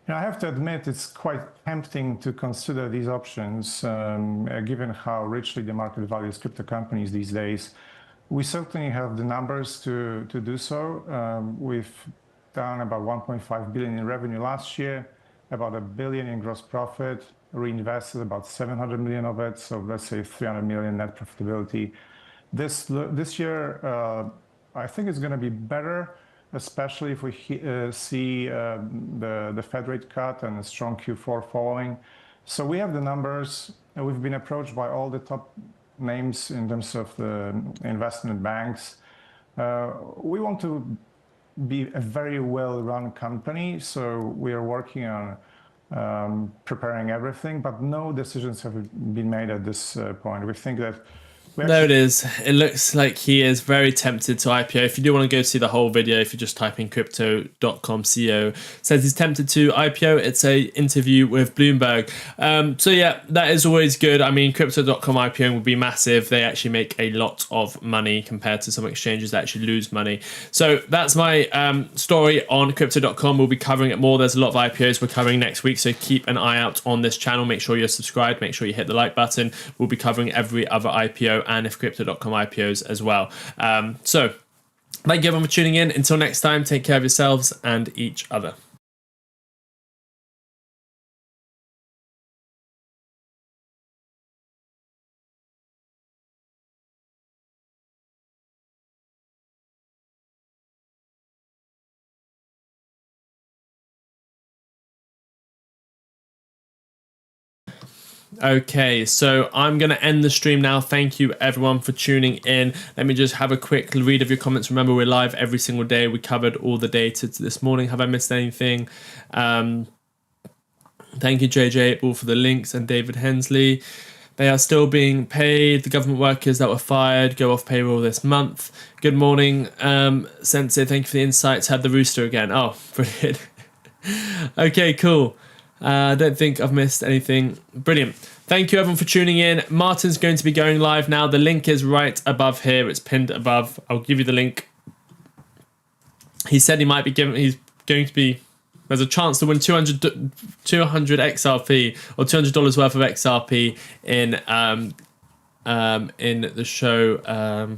have to admit it's quite tempting to consider these options, given how richly the market values crypto companies these days. We certainly have the numbers to do so. We've done about 1.5 billion in revenue last year, about $1 billion in gross profit, reinvested about 700 million of it, so let's say 300 million net profitability. This year, I think it's going to be better, especially if we see the Fed rate cut and a strong Q4 following. So we have the numbers, and we've been approached by all the top names in terms of the investment banks. We want to be a very well-run company, so we are working on preparing everything, but no decisions have been made at this point. We think that
there it is. It looks like he is very tempted to IPO. If you do want to go see the whole video, if you just type in Crypto.com CEO, says he's tempted to IPO. It's a interview with Bloomberg. So yeah, that is always good. I mean, Crypto.com IPO will be massive. They actually make a lot of money compared to some exchanges that actually lose money. So that's my story on Crypto.com. We'll be covering it more. There's a lot of IPOs we're covering next week, so keep an eye out on this channel. Make sure you're subscribed. Make sure you hit the like button. We'll be covering every other IPO and if Crypto.com IPOs as well. So thank you everyone for tuning in. Until next time, take care of yourselves and each other. Okay, so I'm going to end the stream now. Thank you everyone for tuning in. Let me just have a quick read of your comments. Remember, we're live every single day. We covered all the data this morning. Have I missed anything? Thank you, JJ Ball, for the links, and David Hensley. They are still being paid. The government workers that were fired go off payroll this month. Good morning, Sensei. Thank you for the insights. Had the rooster again. Oh, brilliant. Okay, cool. I don't think I've missed anything. Brilliant. Thank you everyone for tuning in. Martyn's going to be going live now. The link is right above here. It's pinned above. I'll give you the link. He said he might be given. He's going to be. There's a chance to win 200 XRP or $200 worth of XRP in the show.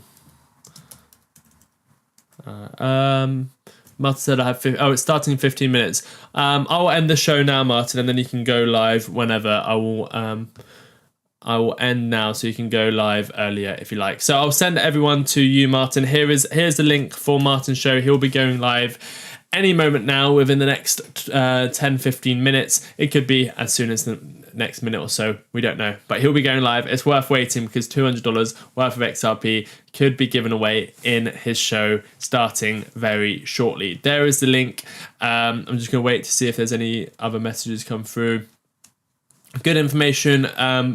Martyn said I have. It's starting in 15 minutes. I'll end the show now, Martyn, and then you can go live whenever. I will end now, so you can go live earlier if you like. So I'll send everyone to you, Martyn. Here's the link for Martyn's show. He'll be going live any moment now within the next 10-15 minutes. It could be as soon as the next minute or so, we don't know, but he'll be going live. It's worth waiting because $200 worth of XRP could be given away in his show starting very shortly. There is the link. I'm just going to wait to see if there's any other messages come through. Good information,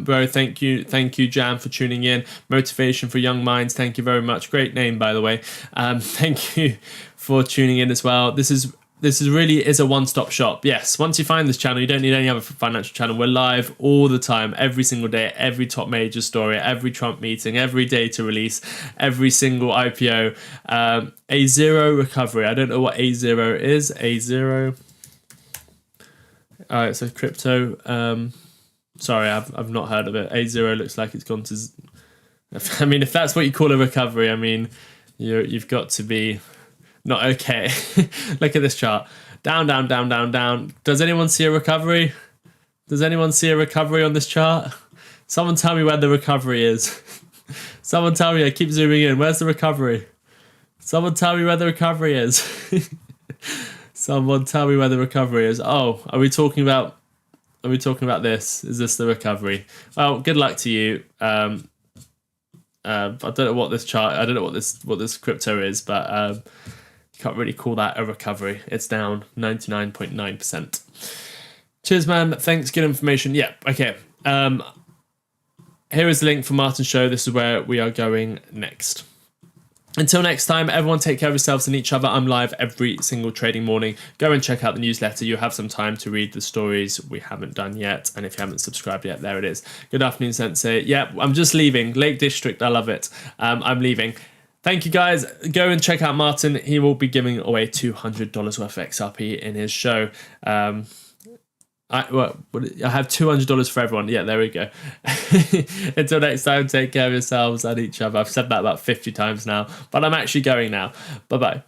bro. Thank you, Jam, for tuning in. Motivation for Young Minds. Thank you very much. Great name, by the way. Thank you for tuning in as well. This really is a one-stop shop. Yes, once you find this channel, you don't need any other financial channel. We're live all the time, every single day, every top major story, every Trump meeting, every data release, every single IPO. A0 recovery. I don't know what A0 is. A0. All right, so crypto. Sorry, I've not heard of it. A0 looks like it's gone to... I mean, if that's what you call a recovery, I mean, you've got to be not okay. Look at this chart. Down, down, down, down, down. Does anyone see a recovery? Does anyone see a recovery on this chart? Someone tell me where the recovery is. Someone tell me. I keep zooming in. Where's the recovery? Someone tell me where the recovery is. Someone tell me where the recovery is. Oh, are we talking about this? Is this the recovery? Well, good luck to you. I don't know what this chart. I don't know what this crypto is, but you can't really call that a recovery. It's down 99.9%. Cheers, man. Thanks. Good information. Yeah. Okay. Here is the link for Martyn's show. This is where we are going next. Until next time, everyone take care of yourselves and each other. I'm live every single trading morning. Go and check out the newsletter. You'll have some time to read the stories we haven't done yet. And if you haven't subscribed yet, there it is. Good afternoon, Sensei. Yeah, I'm just leaving. Lake District, I love it. I'm leaving. Thank you, guys. Go and check out Martyn. He will be giving away $200 worth of XRP in his show. I have $200 for everyone. Yeah, there we go. Until next time, take care of yourselves and each other. I've said that about 50 times now, but I'm actually going now. Bye-bye.